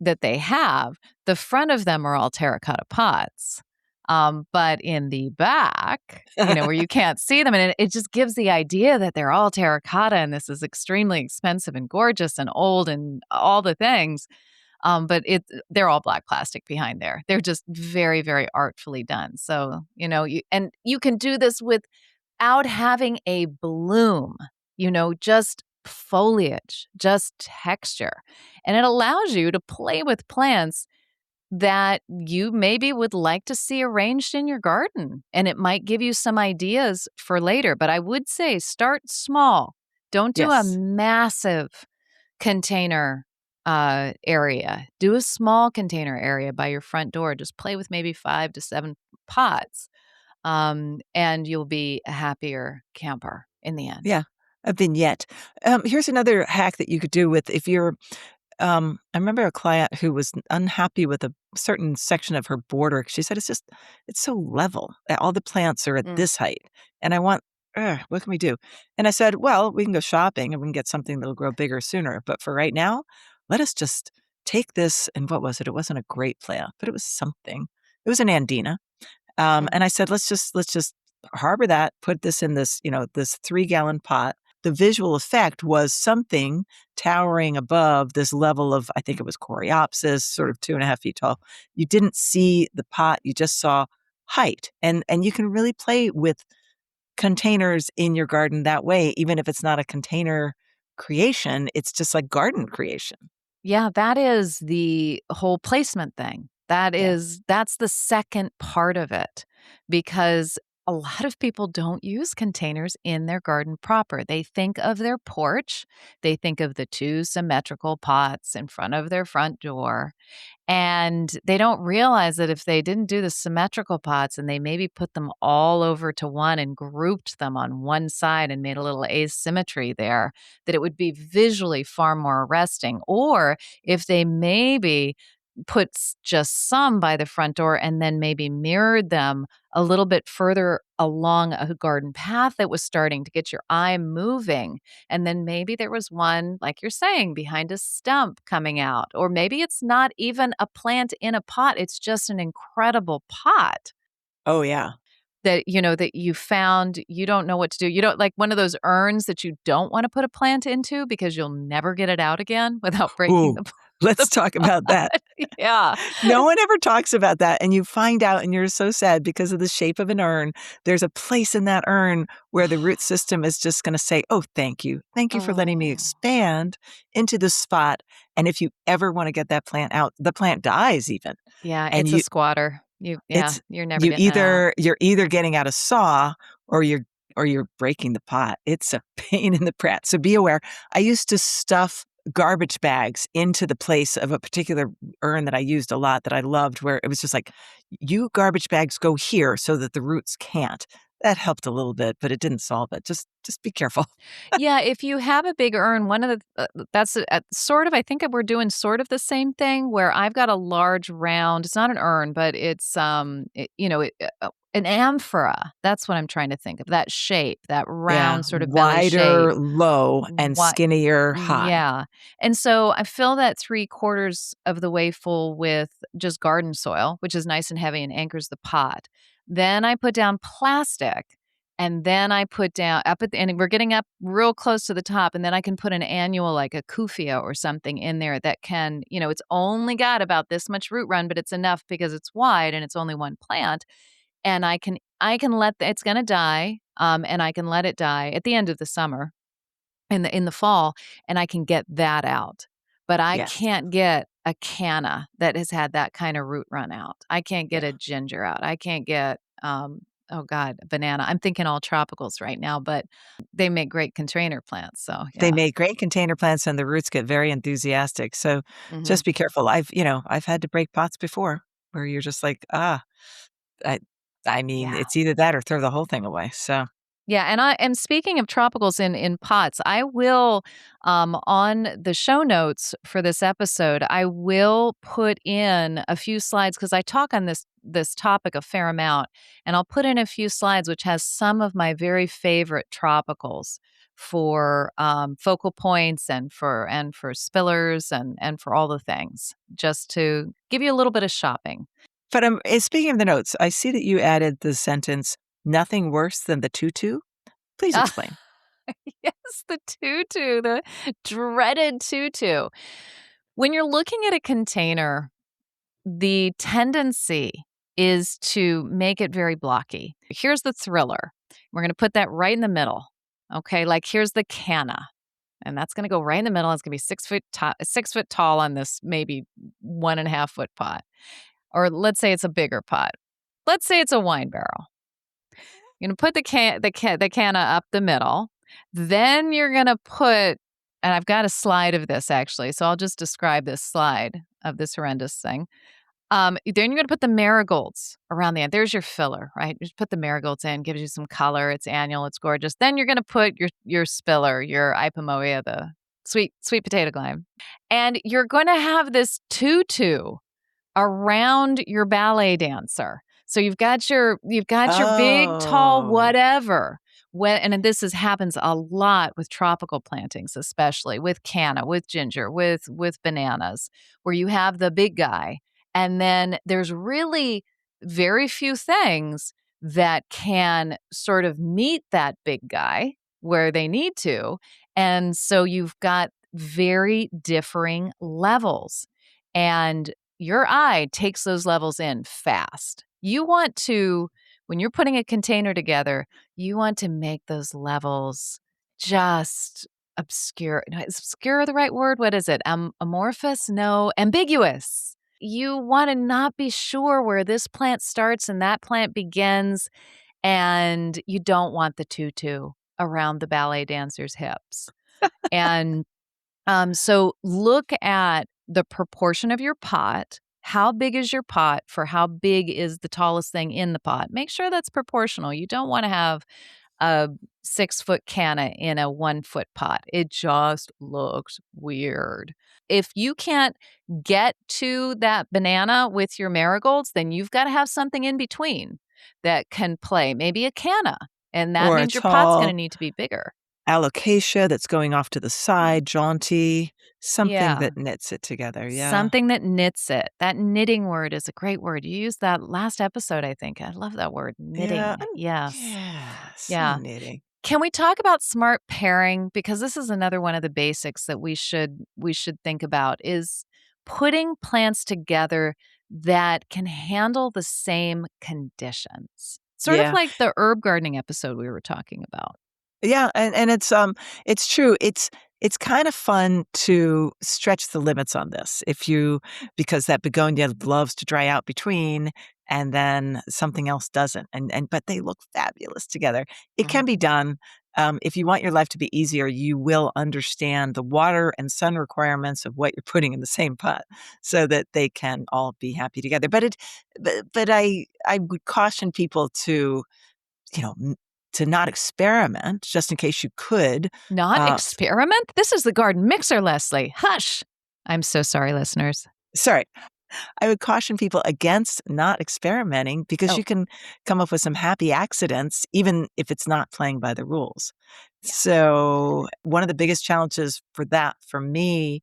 that they have, the front of them are all terracotta pots, but in the back, where you can't see them, and it just gives the idea that they're all terracotta and this is extremely expensive and gorgeous and old and all the things, but they're all black plastic behind there. They're just very, very artfully done. So, you can do this without having a bloom, just foliage, just texture. And it allows you to play with plants that you maybe would like to see arranged in your garden. And it might give you some ideas for later. But I would say start small. Don't do a Yes. massive container area. Do a small container area by your front door. Just play with maybe 5 to 7 pots, and you'll be a happier camper in the end. Yeah, a vignette. Here's another hack that you could do with if you're I remember a client who was unhappy with a certain section of her border. She said, it's so level. All the plants are at Mm. this height. And I want, what can we do? And I said, well, we can go shopping and we can get something that'll grow bigger sooner. But for right now, let us just take this. And what was it? It wasn't a great plant, but it was something. It was an Andina. Mhm. And I said, let's just harbor that, put this in this, this 3-gallon pot. The visual effect was something towering above this level of, I think it was Coreopsis, sort of 2.5 feet tall. You didn't see the pot, you just saw height. And you can really play with containers in your garden that way, even if it's not a container creation, it's just like garden creation. Yeah, that is the whole placement thing. Yeah. That's the second part of it because a lot of people don't use containers in their garden proper. They think of their porch, they think of the 2 symmetrical pots in front of their front door, and they don't realize that if they didn't do the symmetrical pots and they maybe put them all over to one and grouped them on one side and made a little asymmetry there, that it would be visually far more arresting. Or if they maybe put just some by the front door and then maybe mirrored them a little bit further along a garden path that was starting to get your eye moving. And then maybe there was one, like you're saying, behind a stump coming out. Or maybe it's not even a plant in a pot, it's just an incredible pot Oh, yeah. that you found. You don't know what to do. You don't like one of those urns that you don't want to put a plant into because you'll never get it out again without breaking Ooh, the the let's talk about that. pot. Yeah. No one ever talks about that, and you find out and you're so sad because of the shape of an urn. There's a place in that urn where the root system is just gonna say, "Oh, thank you. Thank you for letting me Oh. expand into this spot," and if you ever wanna get that plant out, the plant dies even, Yeah, and it's a squatter. it's You're never getting it out. you're either getting out a saw or you're breaking the pot. It's a pain in the prat, so be aware. I used to stuff garbage bags into the place of a particular urn that I used a lot that I loved, where it was just like, "You garbage bags go here so that the roots can't." That helped a little bit, but it didn't solve it. Just be careful. Yeah, if you have a big urn, one of the that's sort of I think we're doing sort of the same thing where I've got a large round, it's not an urn, but it's an amphora. That's what I'm trying to think of. That shape, that Yeah, round sort of belly shape. wider low and What skinnier high. Yeah. And so I fill that 3/4 of the way full with just garden soil, which is nice and heavy and anchors the pot. Then I put down plastic, and then I put down up at the and we're getting up real close to the top, and then I can put an annual like a kufia or something in there that can, it's only got about this much root run, but it's enough because it's wide and it's only one plant. And I can it's gonna die, and I can let it die at the end of the summer in the fall, and I can get that out. But I Yes. can't get a canna that has had that kind of root run out. I can't get Yeah. a ginger out. I can't get, oh god, a banana. I'm thinking all tropicals right now, but they make great container plants, so They yeah. make great container plants and the roots get very enthusiastic, so Mhm. just be careful. I've had to break pots before where you're just like, I I mean, Yeah. it's either that or throw the whole thing away, so Yeah, and speaking of tropicals in pots, I will on the show notes for this episode, I will put in a few slides because I talk on this topic a fair amount, and I'll put in a few slides which has some of my very favorite tropicals for focal points and for spillers and for all the things, just to give you a little bit of shopping. But, speaking of the notes, I see that you added the sentence, "Nothing worse than the tutu." Please explain. Yes, the tutu, the dreaded tutu. When you're looking at a container, the tendency is to make it very blocky. Here's the thriller. We're going to put that right in the middle. Okay, like here's the canna, and that's going to go right in the middle. It's going to be 6 foot tall on this maybe 1.5 foot pot, or let's say it's a bigger pot. Let's say it's a wine barrel. You're gonna put the canna up the middle. Then you're gonna put, and I've got a slide of this actually, so I'll just describe this slide of this horrendous thing. Then you're gonna put the marigolds around the end. There's your filler, right? Just put the marigolds in, gives you some color. It's annual, it's gorgeous. Then you're gonna put your spiller, your ipomoea, the sweet potato glime, and you're gonna have this tutu around your ballet dancer. So you've got your big tall Oh. whatever. And this happens a lot with tropical plantings, especially with canna, with ginger, with bananas, where you have the big guy, and then there's really very few things that can sort of meet that big guy where they need to, and so you've got very differing levels. And your eye takes those levels in fast. When you're putting a container together, you want to make those levels just obscure. No, is obscure the right word? What is it? Amorphous? No, ambiguous. You want to not be sure where this plant starts and that plant begins, and you don't want the tutu around the ballet dancer's hips. And so look at the proportion of your pot. How big is your pot for how big is the tallest thing in the pot? Make sure that's proportional. You don't want to have a 6 foot canna in a 1 foot pot. It just looks weird. If you can't get to that banana with your marigolds, then you've got to have something in between that can play, maybe a canna. And that Or a means your pot's going to tall need to be bigger. alocasia that's going off to the side, jaunty, something Yeah. that knits it together, yeah. Something that knits it. That knitting word is a great word. You used that last episode, I think. I love that word, Yeah, knitting. Yes. yes, Yeah. knitting. Can we talk about smart pairing? Because this is another one of the basics that we should think about is putting plants together that can handle the same conditions. Sort of Yeah. like the herb gardening episode we were talking about. Yeah, and it's true. It's kind of fun to stretch the limits on this. If you because that begonia loves to dry out between and then something else doesn't. And but they look fabulous together. It Mhm. can be done. If you want your life to be easier, you will understand the water and sun requirements of what you're putting in the same pot so that they can all be happy together. But I would caution people to you know, n to not experiment just in case you could. Not S experiment? This is the garden mixer, Leslie. Hush. I'm so sorry, listeners. sorry. I would caution people against not experimenting because Oh, you can come up with some happy accidents even if it's not playing by the rules. yeah. So, one of the biggest challenges for that for me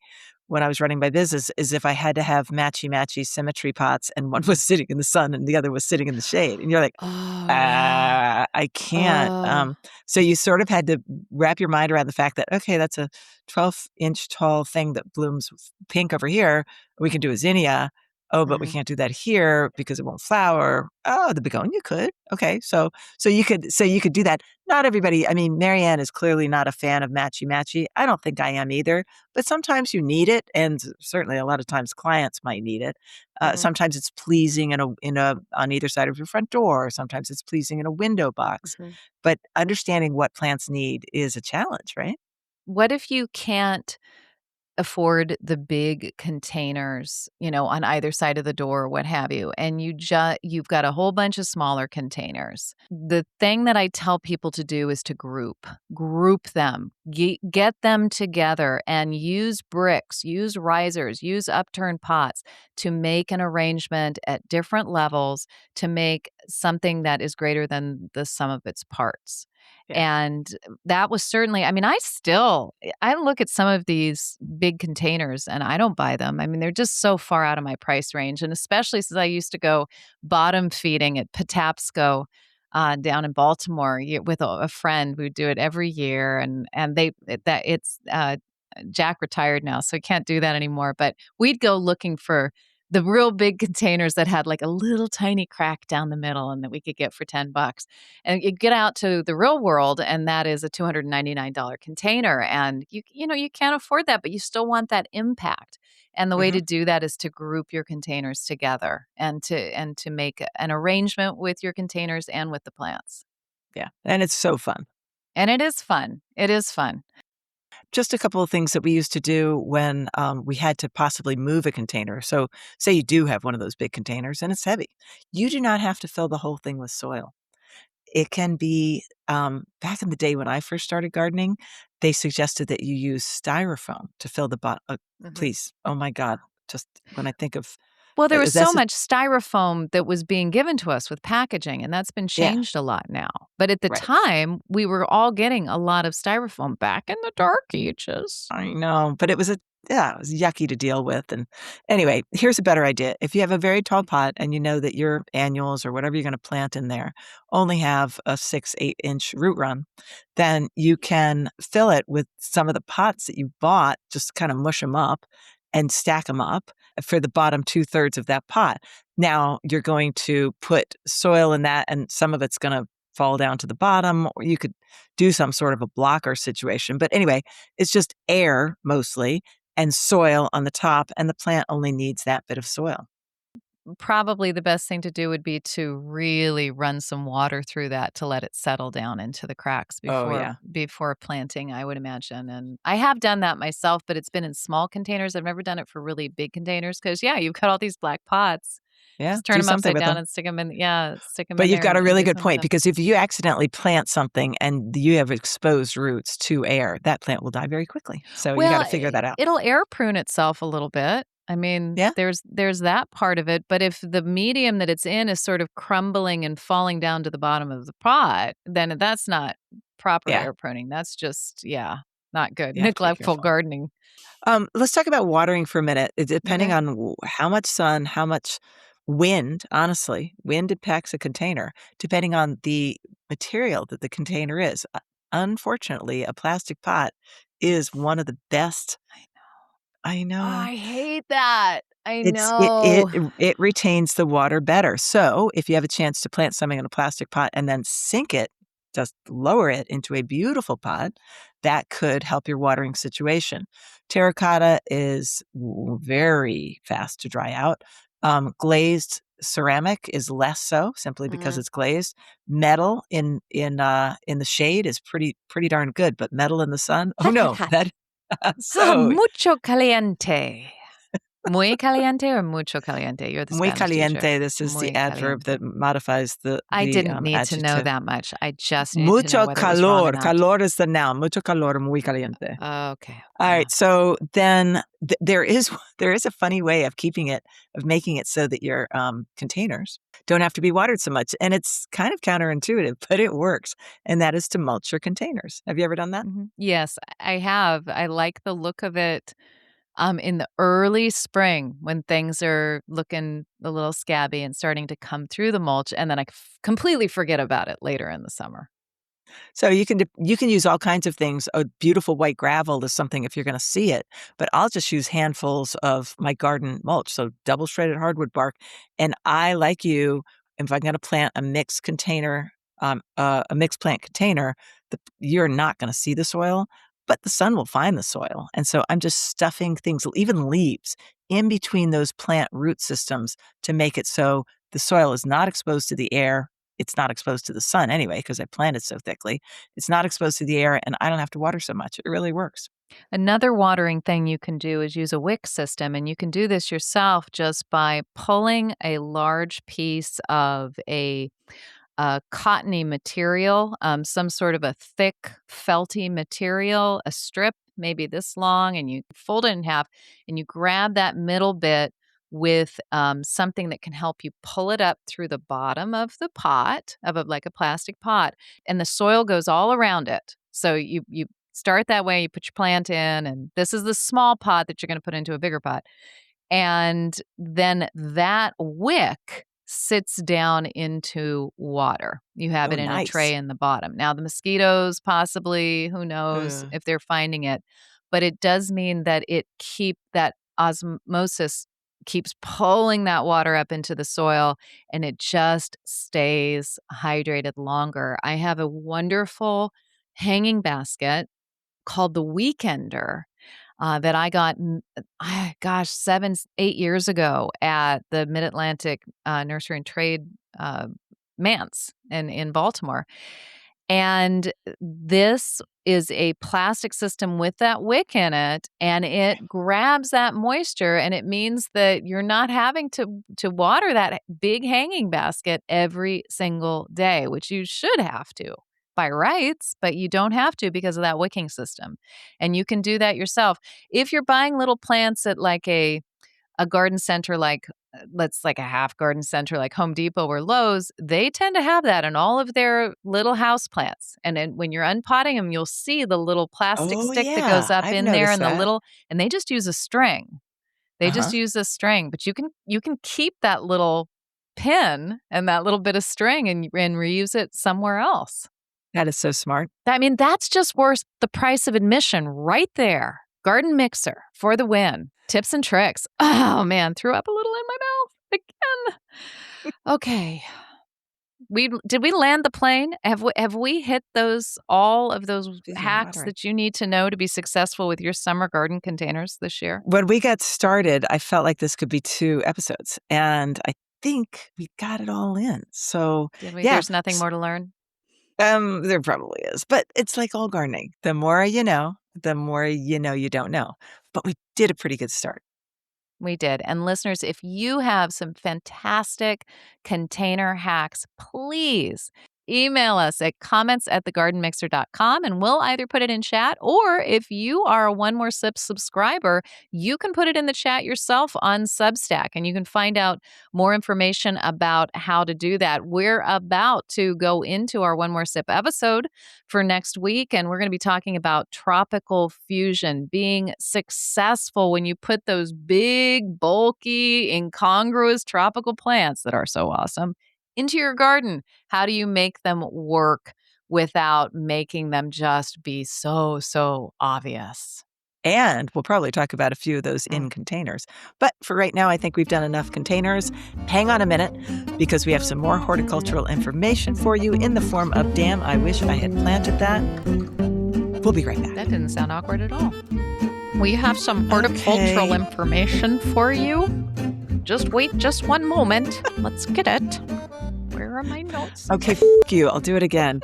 when I was running my business is if I had to have matchy-matchy symmetry pots and one was Mhm. sitting in the sun and the other was sitting in the shade, and you're like, Oh, yeah. I can't." Oh. So you sort of had to wrap your mind around the fact that, okay, that's a 12-inch tall thing that blooms pink over here. We can do a zinnia. Oh, but we Mhm, can't do that here because it won't flower. Oh, the begonia could. Okay, so you could do that. Not everybody. I mean, Marianne is clearly not a fan of matchy matchy. I don't think I am either. But sometimes you need it, and certainly a lot of times clients might need it. mhm, Sometimes it's pleasing in a on either side of your front door. Sometimes it's pleasing in a window box. mhm. But understanding what plants need is a challenge, right? What if you can't afford the big containers, on either side of the door or what have you, and you've got a whole bunch of smaller containers. The thing that I tell people to do is to group them, get them together and use bricks, use risers, use upturned pots to make an arrangement at different levels to make something that is greater than the sum of its parts. Yeah. And that was certainly, I look at some of these big containers and I don't buy them. I mean, they're just so far out of my price range. And especially since I used to go bottom feeding at Patapsco down in Baltimore with a friend. We would do it every year. And Jack retired now, so he can't do that anymore. But we'd go looking for the real big containers that had like a little tiny crack down the middle and that we could get for $10. And you get out to the real world and that is a $299 container. And you can't afford that, but you still want that impact. And the way Mhm. to do that is to group your containers together and to make an arrangement with your containers and with the plants. Yeah, and it's so fun. And it is fun. It is fun. Just a couple of things that we used to do when, we had to possibly move a container. So, say you do have one of those big containers and it's heavy. You do not have to fill the whole thing with soil. It can be, back in the day when I first started gardening, they suggested that you use styrofoam to fill the Mhm. please, oh my god, just when I think of, Well, there was so that's just much styrofoam that was being given to us with packaging, and that's been yeah, changed a lot now. But at the right. time, we were all getting a lot of styrofoam back in the dark ages. I know, but it was it was yucky to deal with, and anyway, here's a better idea. If you have a very tall pot and you know that your annuals or whatever you're gonna plant in there only have a 6, 8-inch root run, then you can fill it with some of the pots that you bought, just kinda mush them up and stack them up for the bottom 2/3 of that pot. Now, you're going to put soil in that, and some of it's gonna fall down to the bottom, or you could do some sort of a blocker situation, but anyway, it's just air mostly and soil on the top, and the plant only needs that bit of soil. Probably the best thing to do would be to really run some water through that to let it settle down into the cracks Oh, before yeah. before planting, I would imagine. And I have done that myself, but it's been in small containers. I've never done it for really big containers because yeah, you've got all these black pots. Yeah, Just turn do them something upside with down them. and stick them But in you've there got a and really do good something with point them. because if you accidentally plant something and you have exposed roots to air, that plant will die very quickly. So you gotta Well, figure that out. it'll air prune itself a little bit. I mean, Yeah? there's that part of it, but if the medium that it's in is sort of crumbling and falling down to the bottom of the pot, then that's not proper Yeah. air pruning. That's just, yeah, not good. You have to be Neglectful careful. gardening. Let's talk about watering for a minute. Depending Okay. on how much sun, how much wind, honestly, wind impacts a container, depending on the material that the container is. Unfortunately, a plastic pot is one of the best. I know. I know. I hate that. I It's it it know. it retains the water better. So, if you have a chance to plant something in a plastic pot and then sink it, just lower it into a beautiful pot, that could help your watering situation. Terracotta is very fast to dry out. Glazed ceramic is less so, simply because Mm. it's glazed. Metal in the shade is pretty darn good, but metal in the sun, oh Hot, hot, no, hot. that Ah, so mucho caliente. Muy caliente or mucho caliente? You're the muy Spanish teacher. caliente, this is the Muy adverb caliente. that modifies I didn't need to know adjective. that much. I just needed to know Mucho whether it was wrong or calor, not. calor is the noun, mucho calor, muy caliente. Okay. Alright, so then there is there is a funny way of keeping it of making it so that your, containers don't have to be watered so much, and it's kind of counterintuitive, but it works, and that is to mulch your containers. Have you ever done that? Mhm. Yes, I have. I like the look of it, in the early spring when things are looking a little scabby and starting to come through the mulch, and then I completely forget about it later in the summer. So you can use all kinds of things. A beautiful white gravel is something if you're gonna see it, but I'll just use handfuls of my garden mulch, so double shredded hardwood bark, and I, like you, if I'm gonna plant a mixed container, a mixed plant container, you're not gonna see the soil, but the sun will find the soil, and so I'm just stuffing things, even leaves, in between those plant root systems to make it so the soil is not exposed to the air. It's not exposed to the sun anyway, because I planted so thickly. It's not exposed to the air, and I don't have to water so much. It really works. Another watering thing you can do is use a wick system, and you can do this yourself just by pulling a large piece of a cottony material, some sort of a thick, felty material, a strip maybe this long, and you fold it in half, and you grab that middle bit with something that can help you pull it up through the bottom of the pot, like a plastic pot, and the soil goes all around it. So you start that way. You put your plant in, and this is the small pot that you're going to put into a bigger pot. And then that wick sits down into water. You have Oh, it in a tray nice. in the bottom. Now, the mosquitoes, possibly, who knows Uh, if they're finding it, but it does mean that that osmosis keeps pulling that water up into the soil and it just stays hydrated longer. I have a wonderful hanging basket called the Weekender that I got, gosh, 8 years ago at the Mid Atlantic Nursery and Trade Manse in Baltimore. And this is a plastic system with that wick in it, and it grabs that moisture, and it means that you're not having to water that big hanging basket every single day, which you should have to by rights, but you don't have to because of that wicking system. And you can do that yourself. If you're buying little plants at like a garden center like a half garden center like Home Depot or Lowe's, they tend to have that in all of their little house plants. And then when you're unpotting them, you'll see the little plastic oh, stick that goes yeah. up I've in there noticed and that. and they just use a string. They just Uh-huh. use a string, but you can keep that little pin and that little bit of string and reuse it somewhere else. That is so smart. I mean, that's just worth the price of admission right there. Garden mixer for the win. Tips and tricks. Oh man, threw up a little in my mouth again. Okay. Did we land the plane? Have we hit all of those These are hacks watering. that you need to know to be successful with your summer garden containers this year? When we got started, I felt like this could be 2 episodes, and I think we got it all in. So, Did we? yeah, There's nothing more to learn. there probably is, but it's like all gardening. The more the more you know you don't know. But we did a pretty good start. We did. And listeners, if you have some fantastic container hacks, please email us at comments@thegardenmixer.com and we'll either put it in chat, or if you are a One More Sip subscriber, you can put it in the chat yourself on Substack and you can find out more information about how to do that. We're about to go into our One More Sip episode for next week, and we're going to be talking about tropical fusion, being successful when you put those big, bulky, incongruous tropical plants that are so awesome into your garden. How do you make them work without making them just be so, so obvious? And we'll probably talk about a few of those in containers. But for right now, I think we've done enough containers. Hang on a minute, because we have some more horticultural information for you in the form of Damn, I Wish I Had Planted That. We'll be right back. That didn't sound awkward at all. We have some horticultural information for you. Just wait just one moment. Let's get it. Where are my notes? Okay, you. I'll do it again.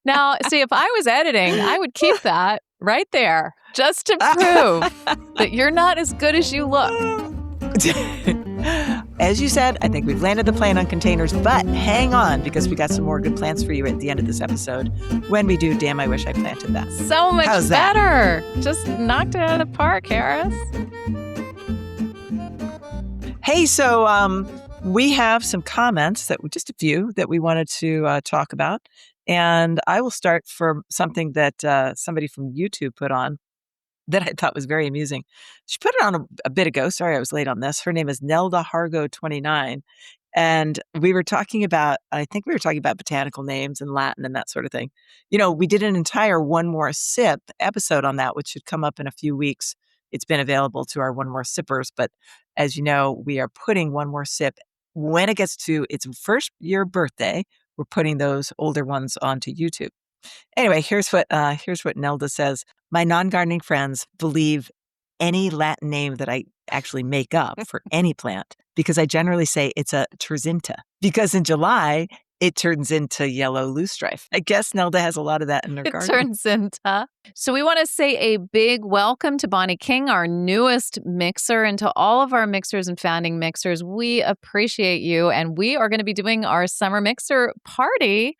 Now, see, if I was editing, I would keep that right there just to prove that you're not as good as you look. As you said, I think we've landed the plane on containers, but hang on, because we got some more good plans for you at the end of this episode when we do Damn, I Wish I Planted That. So much How's that? better. Just knocked it out of the park, Harris. Hey, so we have some comments, just a few, that we wanted to talk about. And I will start from something that somebody from YouTube put on that I thought was very amusing. She put it on a bit ago. Sorry, I was late on this. Her name is Nelda Hargo29. And I think we were talking about botanical names and Latin and that sort of thing. You know, we did an entire One More Sip episode on that, which should come up in a few weeks. It's been available to our One More Sippers. But as you know, we are putting One More Sip when it gets to its first year birthday. We're putting those older ones onto YouTube. Anyway, here's what Nelda says. My non-gardening friends believe any Latin name that I actually make up for any plant, because I generally say it's a terzinta. Because in July, it turns into yellow loosestrife. I guess Nelda has a lot of that in her It garden. turns into. So we want to say a big welcome to Bonnie King, our newest mixer, and to all of our mixers and founding mixers. We appreciate you, and we are going to be doing our summer mixer party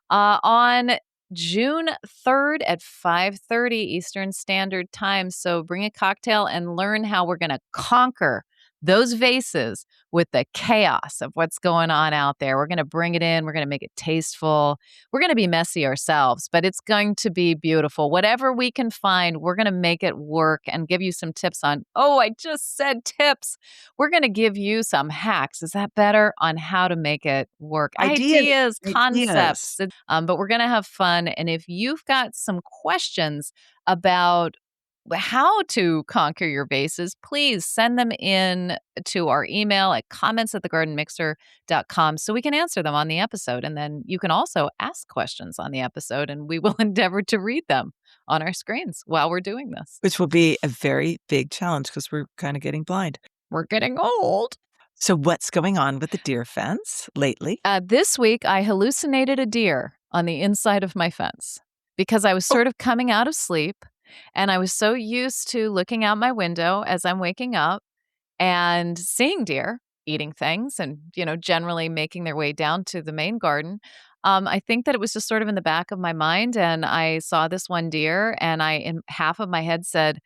on June 3rd at 5:30 Eastern Standard Time. So bring a cocktail and learn how we're going to conquer those vases with the chaos of what's going on out there. We're going to bring it in. We're going to make it tasteful. We're going to be messy ourselves, but it's going to be beautiful. Whatever we can find, we're going to make it work and give you some tips on, oh, I just said tips. We're going to give you some hacks. Is that better? On how to make it work. Ideas. Ideas, Ideas. concepts. But we're going to have fun. And if you've got some questions about how to conquer your vases, please send them in to our email at comments@thegardenmixer.com so we can answer them on the episode. And then you can also ask questions on the episode, and we will endeavor to read them on our screens while we're doing this. Which will be a very big challenge because we're kind of getting blind. We're getting old. So what's going on with the deer fence lately? This week, I hallucinated a deer on the inside of my fence because I was sort of coming out of sleep. And I was so used to looking out my window as I'm waking up and seeing deer eating things and, generally making their way down to the main garden. I think that it was just sort of in the back of my mind. And I saw this one deer and in half of my head said,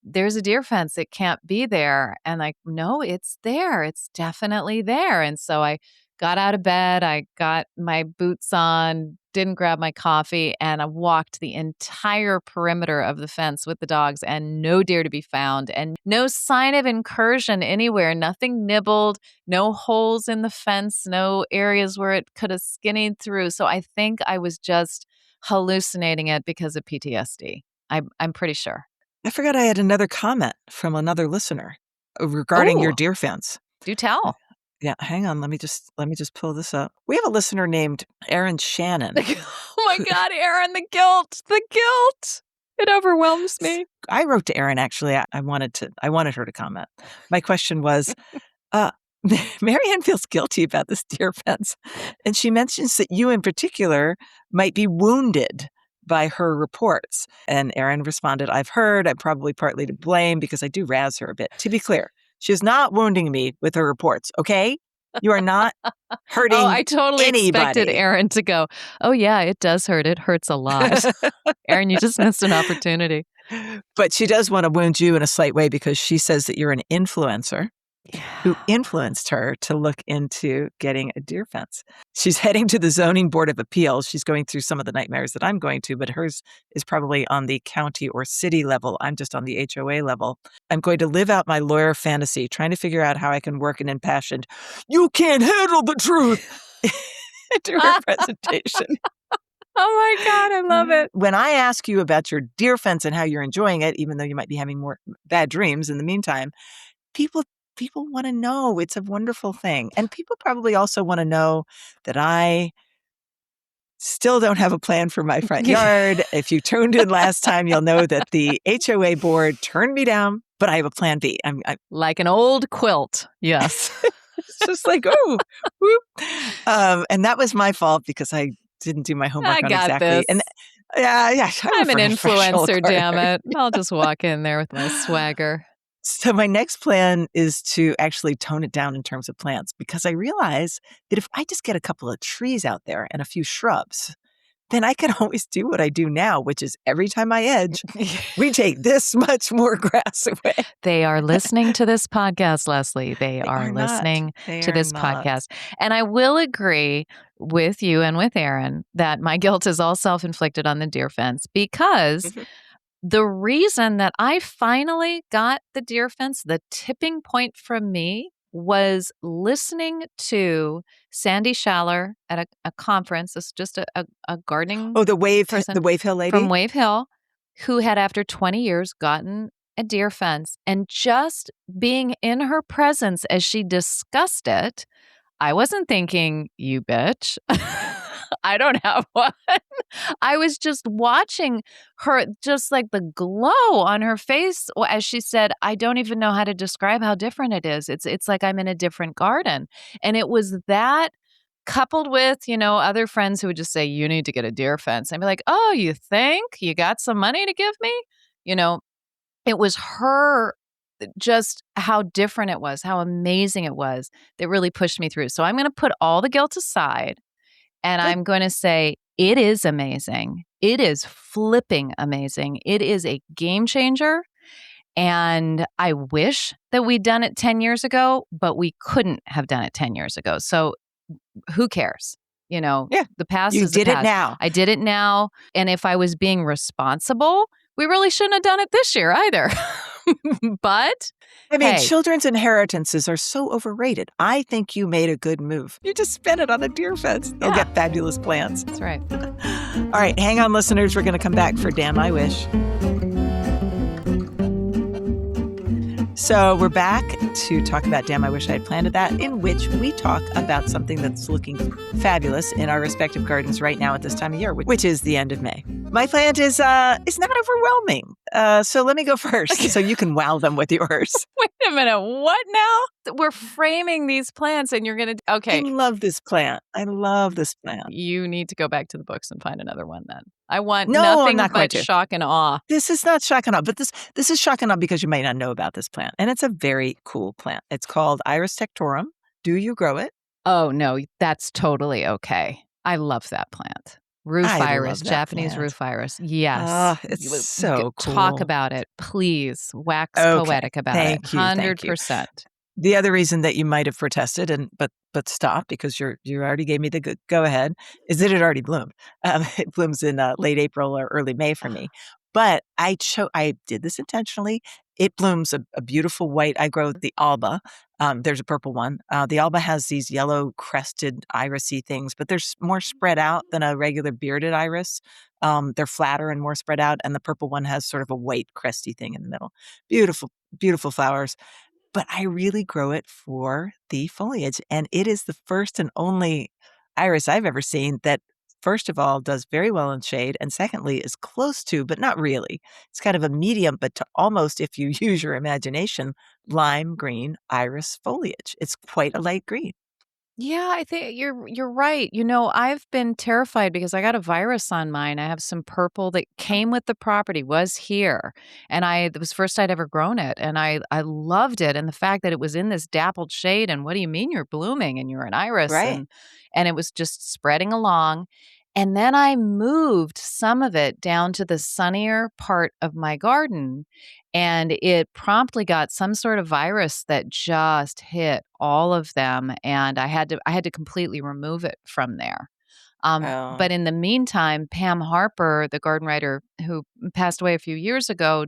there's a deer fence. It can't be there. And no, it's there. It's definitely there. And so I got out of bed. I got my boots on, didn't grab my coffee, and I walked the entire perimeter of the fence with the dogs, and no deer to be found, and no sign of incursion anywhere. Nothing nibbled, no holes in the fence, no areas where it could have skinnied through. So I think I was just hallucinating it because of PTSD. I'm pretty sure. I forgot I had another comment from another listener regarding your deer fence. Do tell. Yeah, hang on. Let me just pull this up. We have a listener named Aaron Shannon. Oh my God, Aaron, the guilt. It overwhelms me. I wrote to Aaron, actually. I wanted her to comment. My question was, Marianne feels guilty about this deer fence. And she mentions that you in particular might be wounded by her reports. And Aaron responded, I've heard. I'm probably partly to blame because I do razz her a bit. To be clear, she is not wounding me with her reports, okay? You are not hurting anybody. I totally expected Aaron to go, oh, yeah, it does hurt. It hurts a lot. Aaron, you just missed an opportunity. But she does want to wound you in a slight way because she says that you're an influencer who influenced her to look into getting a deer fence. She's heading to the Zoning Board of Appeals. She's going through some of the nightmares that I'm going to, but hers is probably on the county or city level. I'm just on the HOA level. I'm going to live out my lawyer fantasy, trying to figure out how I can work an impassioned, you can't handle the truth, to her presentation. Oh my God, I love it. When I ask you about your deer fence and how you're enjoying it, even though you might be having more bad dreams in the meantime, people want to know. It's a wonderful thing. And people probably also want to know that I still don't have a plan for my front yard. If you tuned in last time, you'll know that the HOA board turned me down, but I have a plan B. I'm like an old quilt. Yes. It's just like, oh, whoop. And that was my fault because I didn't do my homework on exactly. This. And yeah, I'm an influencer, damn it. I'll just walk in there with my swagger. So my next plan is to actually tone it down in terms of plants because I realize that if I just get a couple of trees out there and a few shrubs, then I can always do what I do now, which is every time I edge, we take this much more grass away. They are listening to this podcast, Leslie. They are listening to this podcast. And I will agree with you and with Aaron that my guilt is all self-inflicted on the deer fence because the reason that I finally got the deer fence, the tipping point from me was listening to Sandy Schaller at a conference. It's just a gardening the Wave Hill lady? From Wave Hill, who had after 20 years gotten a deer fence. And just being in her presence as she discussed it, I wasn't thinking, you bitch. I don't have one. I was just watching her, just like the glow on her face as she said, I don't even know how to describe how different it is. It's like I'm in a different garden. And it was that coupled with, other friends who would just say, you need to get a deer fence. I'd be like, oh, you think you got some money to give me? You know, it was her, just how different it was, how amazing it was that really pushed me through. So I'm going to put all the guilt aside and Good. I'm going to say, it is amazing. It is flipping amazing. It is a game changer. And I wish that we'd done it 10 years ago, but we couldn't have done it 10 years ago. So who cares? Yeah. The past You is the did it past. now. I did it now. And if I was being responsible, we really shouldn't have done it this year either. But I mean, hey, children's inheritances are so overrated. I think you made a good move. You just spent it on a deer fence. They'll yeah, get fabulous plants. that's right. All right, hang on, listeners. We're going to come back for Damn I Wish. So we're back to talk about Damn I Wish I Had Planted That, in which we talk about something that's looking fabulous in our respective gardens right now at this time of year, which is the end of May. My plant is not overwhelming. So let me go first so you can wow them with yours. Wait a minute. What now? We're framing these plants and you're going to, I okay. love this plant. I love this plant. You need to go back to the books and find another one then. I want No, I'm nothing not going but to. shock and awe. This is not shock and awe, but this is shock and awe because you might not know about this plant. And it's a very cool plant. It's called Iris tectorum. Do you grow it? Oh, no, that's totally okay. I love that plant. Roof I iris, love that Japanese plant. roof iris. Yes. Ah, it's so cool. Talk about it, please. Wax Okay, poetic about thank it. you, thank you. 100%. The other reason that you might have protested but stop because you already gave me the go ahead is that it already bloomed. It blooms in late April or early May for me. But I did this intentionally. It blooms a beautiful white. I grow the alba. There's a purple one. The alba has these yellow crested irisy things, but they're more spread out than a regular bearded iris. They're flatter and more spread out, and the purple one has sort of a white cresty thing in the middle. Beautiful, beautiful flowers. But I really grow it for the foliage, and it is the first and only iris I've ever seen that, first of all, does very well in shade, and secondly, is close to, but not really. It's kind of a medium, but to almost, if you use your imagination, lime green iris foliage. It's quite a light green. Yeah, I think you're right. I've been terrified because I got a virus on mine. I have some purple that came with the property, was here, and it was the first I'd ever grown it, and I loved it, and the fact that it was in this dappled shade, and what do you mean you're blooming and you're an iris, Right. and it was just spreading along. And then I moved some of it down to the sunnier part of my garden, and it promptly got some sort of virus that just hit all of them, and I had to completely remove it from there. Oh, But in the meantime, Pam Harper, the garden writer who passed away a few years ago,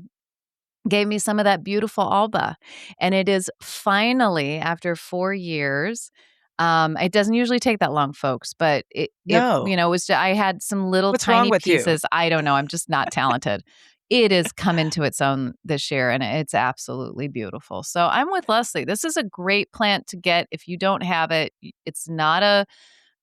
gave me some of that beautiful alba, and it is finally, after 4 years, it doesn't usually take that long, folks, but no. it was, I had some little What's wrong tiny with you? pieces. I don't know, I'm just not talented. It has come into its own this year, and it's absolutely beautiful. So I'm with Leslie. This is a great plant to get if you don't have it. It's not a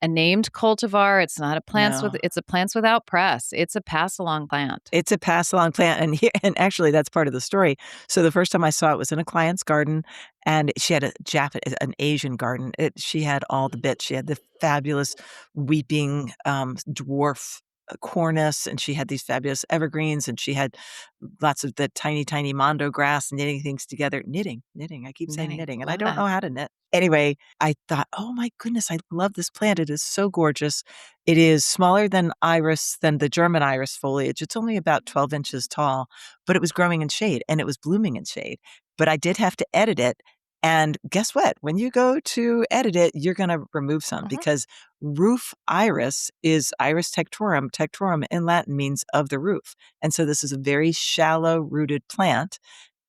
named cultivar. It's not a plants with No. it's a plants without press. It's a pass along plant. It's a pass along plant, and actually that's part of the story. So the first time I saw it was in a client's garden, and she had an Asian garden. She had all the bits. She had the fabulous weeping dwarf cornice, and she had these fabulous evergreens, and she had lots of the tiny, tiny mondo grass, knitting things together. Knitting. I keep saying Knitting. knitting, and I Love don't that. know how to knit. Anyway, I thought, oh my goodness, I love this plant. It is so gorgeous. It is smaller than the German iris foliage. It's only about 12 inches tall, but it was growing in shade and it was blooming in shade. But I did have to edit it. And guess what? When you go to edit it, you're going to remove some Mhm. because roof iris is Iris tectorum. Tectorum in Latin means of the roof. And so this is a very shallow rooted plant.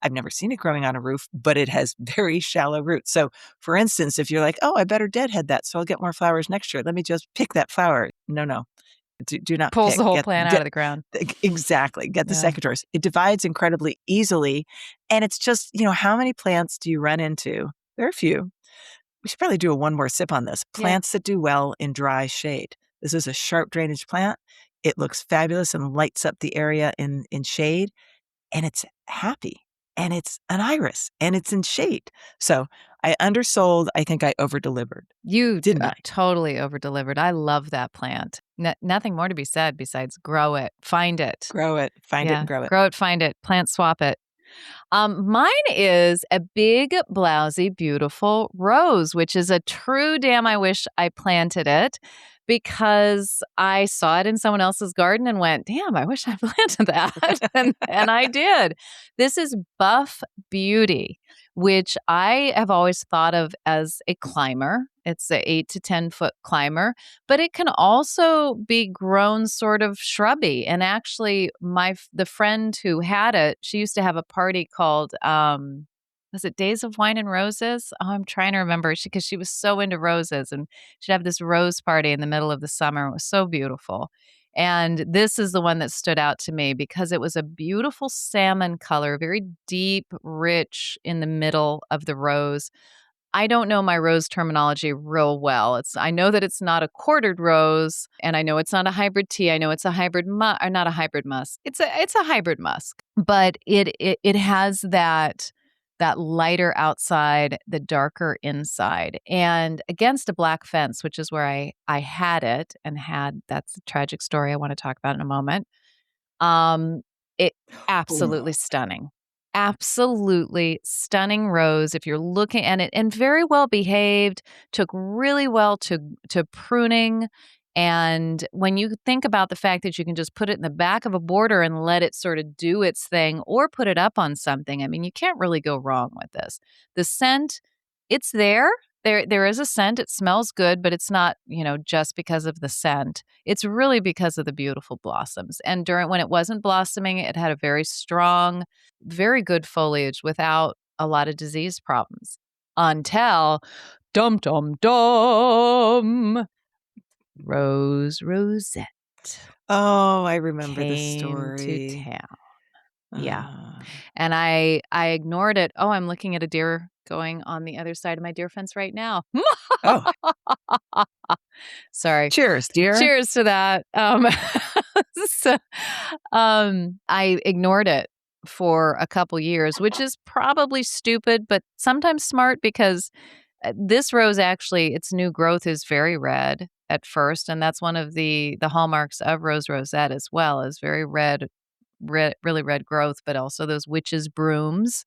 I've never seen it growing on a roof, but it has very shallow roots. So, for instance, if you're like, oh, I better deadhead that so I'll get more flowers next year, let me just pick that flower. No, no. Do not Pulls pick. the whole plant out of the ground. Exactly. Get the Yeah. secateurs. It divides incredibly easily. And it's just, how many plants do you run into? There are a few. We should probably do a one more sip on this. Yeah. Plants that do well in dry shade. This is a sharp drainage plant. It looks fabulous and lights up the area in shade, and it's happy. and it's an iris, and it's in shade. So I undersold. I think I over-delivered, You didn't I? totally over-delivered. I love that plant. Nothing more to be said besides grow it, find it. Grow it, find it, Yeah, and grow it. grow it, find it, plant swap it. Mine is a big, blousy, beautiful rose, which is a true damn I wish I planted it because I saw it in someone else's garden and went, damn, I wish I planted that. And I did. This is Buff Beauty, which I have always thought of as a climber. It's a 8 to 10 foot climber, but it can also be grown sort of shrubby. And actually, the friend who had it, she used to have a party called was it Days of Wine and Roses? Oh, I'm trying to remember because she was so into roses, and she'd have this rose party in the middle of the summer. It was so beautiful. And this is the one that stood out to me because it was a beautiful salmon color, very deep, rich in the middle of the rose. I don't know my rose terminology real well. I know that it's not a quartered rose, and I know it's not a hybrid tea. I know it's a hybrid or not a hybrid musk. It's a hybrid musk, but it has that lighter outside, the darker inside, and against a black fence, which is where I had it and had. That's a tragic story I want to talk about in a moment. It Ooh. absolutely stunning. Absolutely stunning rose if you're looking at it, and very well behaved, took really well to pruning. And when you think about the fact that you can just put it in the back of a border and let it sort of do its thing or put it up on something, I mean, you can't really go wrong with this. The scent, it's there. There is a scent. It smells good, but it's not, just because of the scent. It's really because of the beautiful blossoms. And when it wasn't blossoming, it had a very strong, very good foliage without a lot of disease problems. Until dum dum dum, Rosette Oh, I remember this came to story. town. Yeah. Uh, And I ignored it. Oh, I'm looking at a deer going on the other side of my deer fence right now. oh, Sorry. cheers, dear. Cheers to that. So, I ignored it for a couple years, which is probably stupid, but sometimes smart because this rose actually, its new growth is very red at first, and that's one of the hallmarks of Rose Rosette as well, is very red, really red growth, but also those witches' brooms.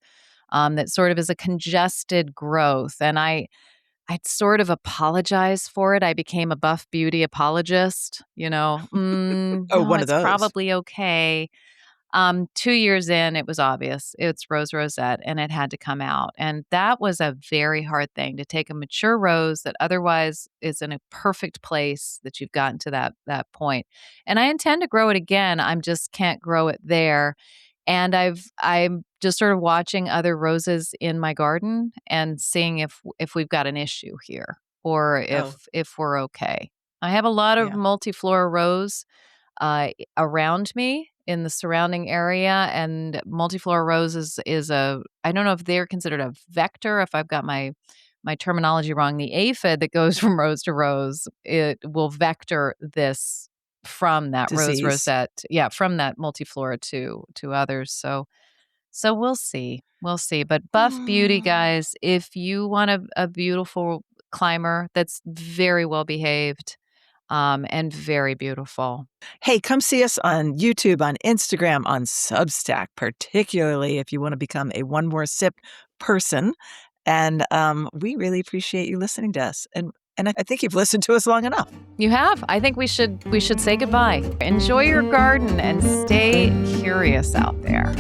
That sort of is a congested growth, and I'd sort of apologize for it. I became a Buff Beauty apologist, Oh, no, one of it's those. probably okay. 2 years in, it was obvious. It's Rose Rosette, and it had to come out, and that was a very hard thing to take a mature rose that otherwise is in a perfect place that you've gotten to that point. And I intend to grow it again, I'm just can't grow it there. And I'm just sort of watching other roses in my garden and seeing if we've got an issue here or Oh, if we're okay. I have a lot of yeah. multiflora rose around me in the surrounding area, and multiflora rose is a I don't know if they're considered a vector, if I've got my terminology wrong. The aphid that goes from rose to rose, it will vector this from that rose Disease. rosette, yeah, from that multiflora to others. So we'll see. We'll see. But Buff Beauty, Mm. guys, if you want a beautiful climber that's very well behaved, and very beautiful. Hey, come see us on YouTube, on Instagram, on Substack, particularly if you want to become a One More Sip person. And we really appreciate you listening to us. And I think you've listened to us long enough. You have. I think we should say goodbye. Enjoy your garden and stay curious out there.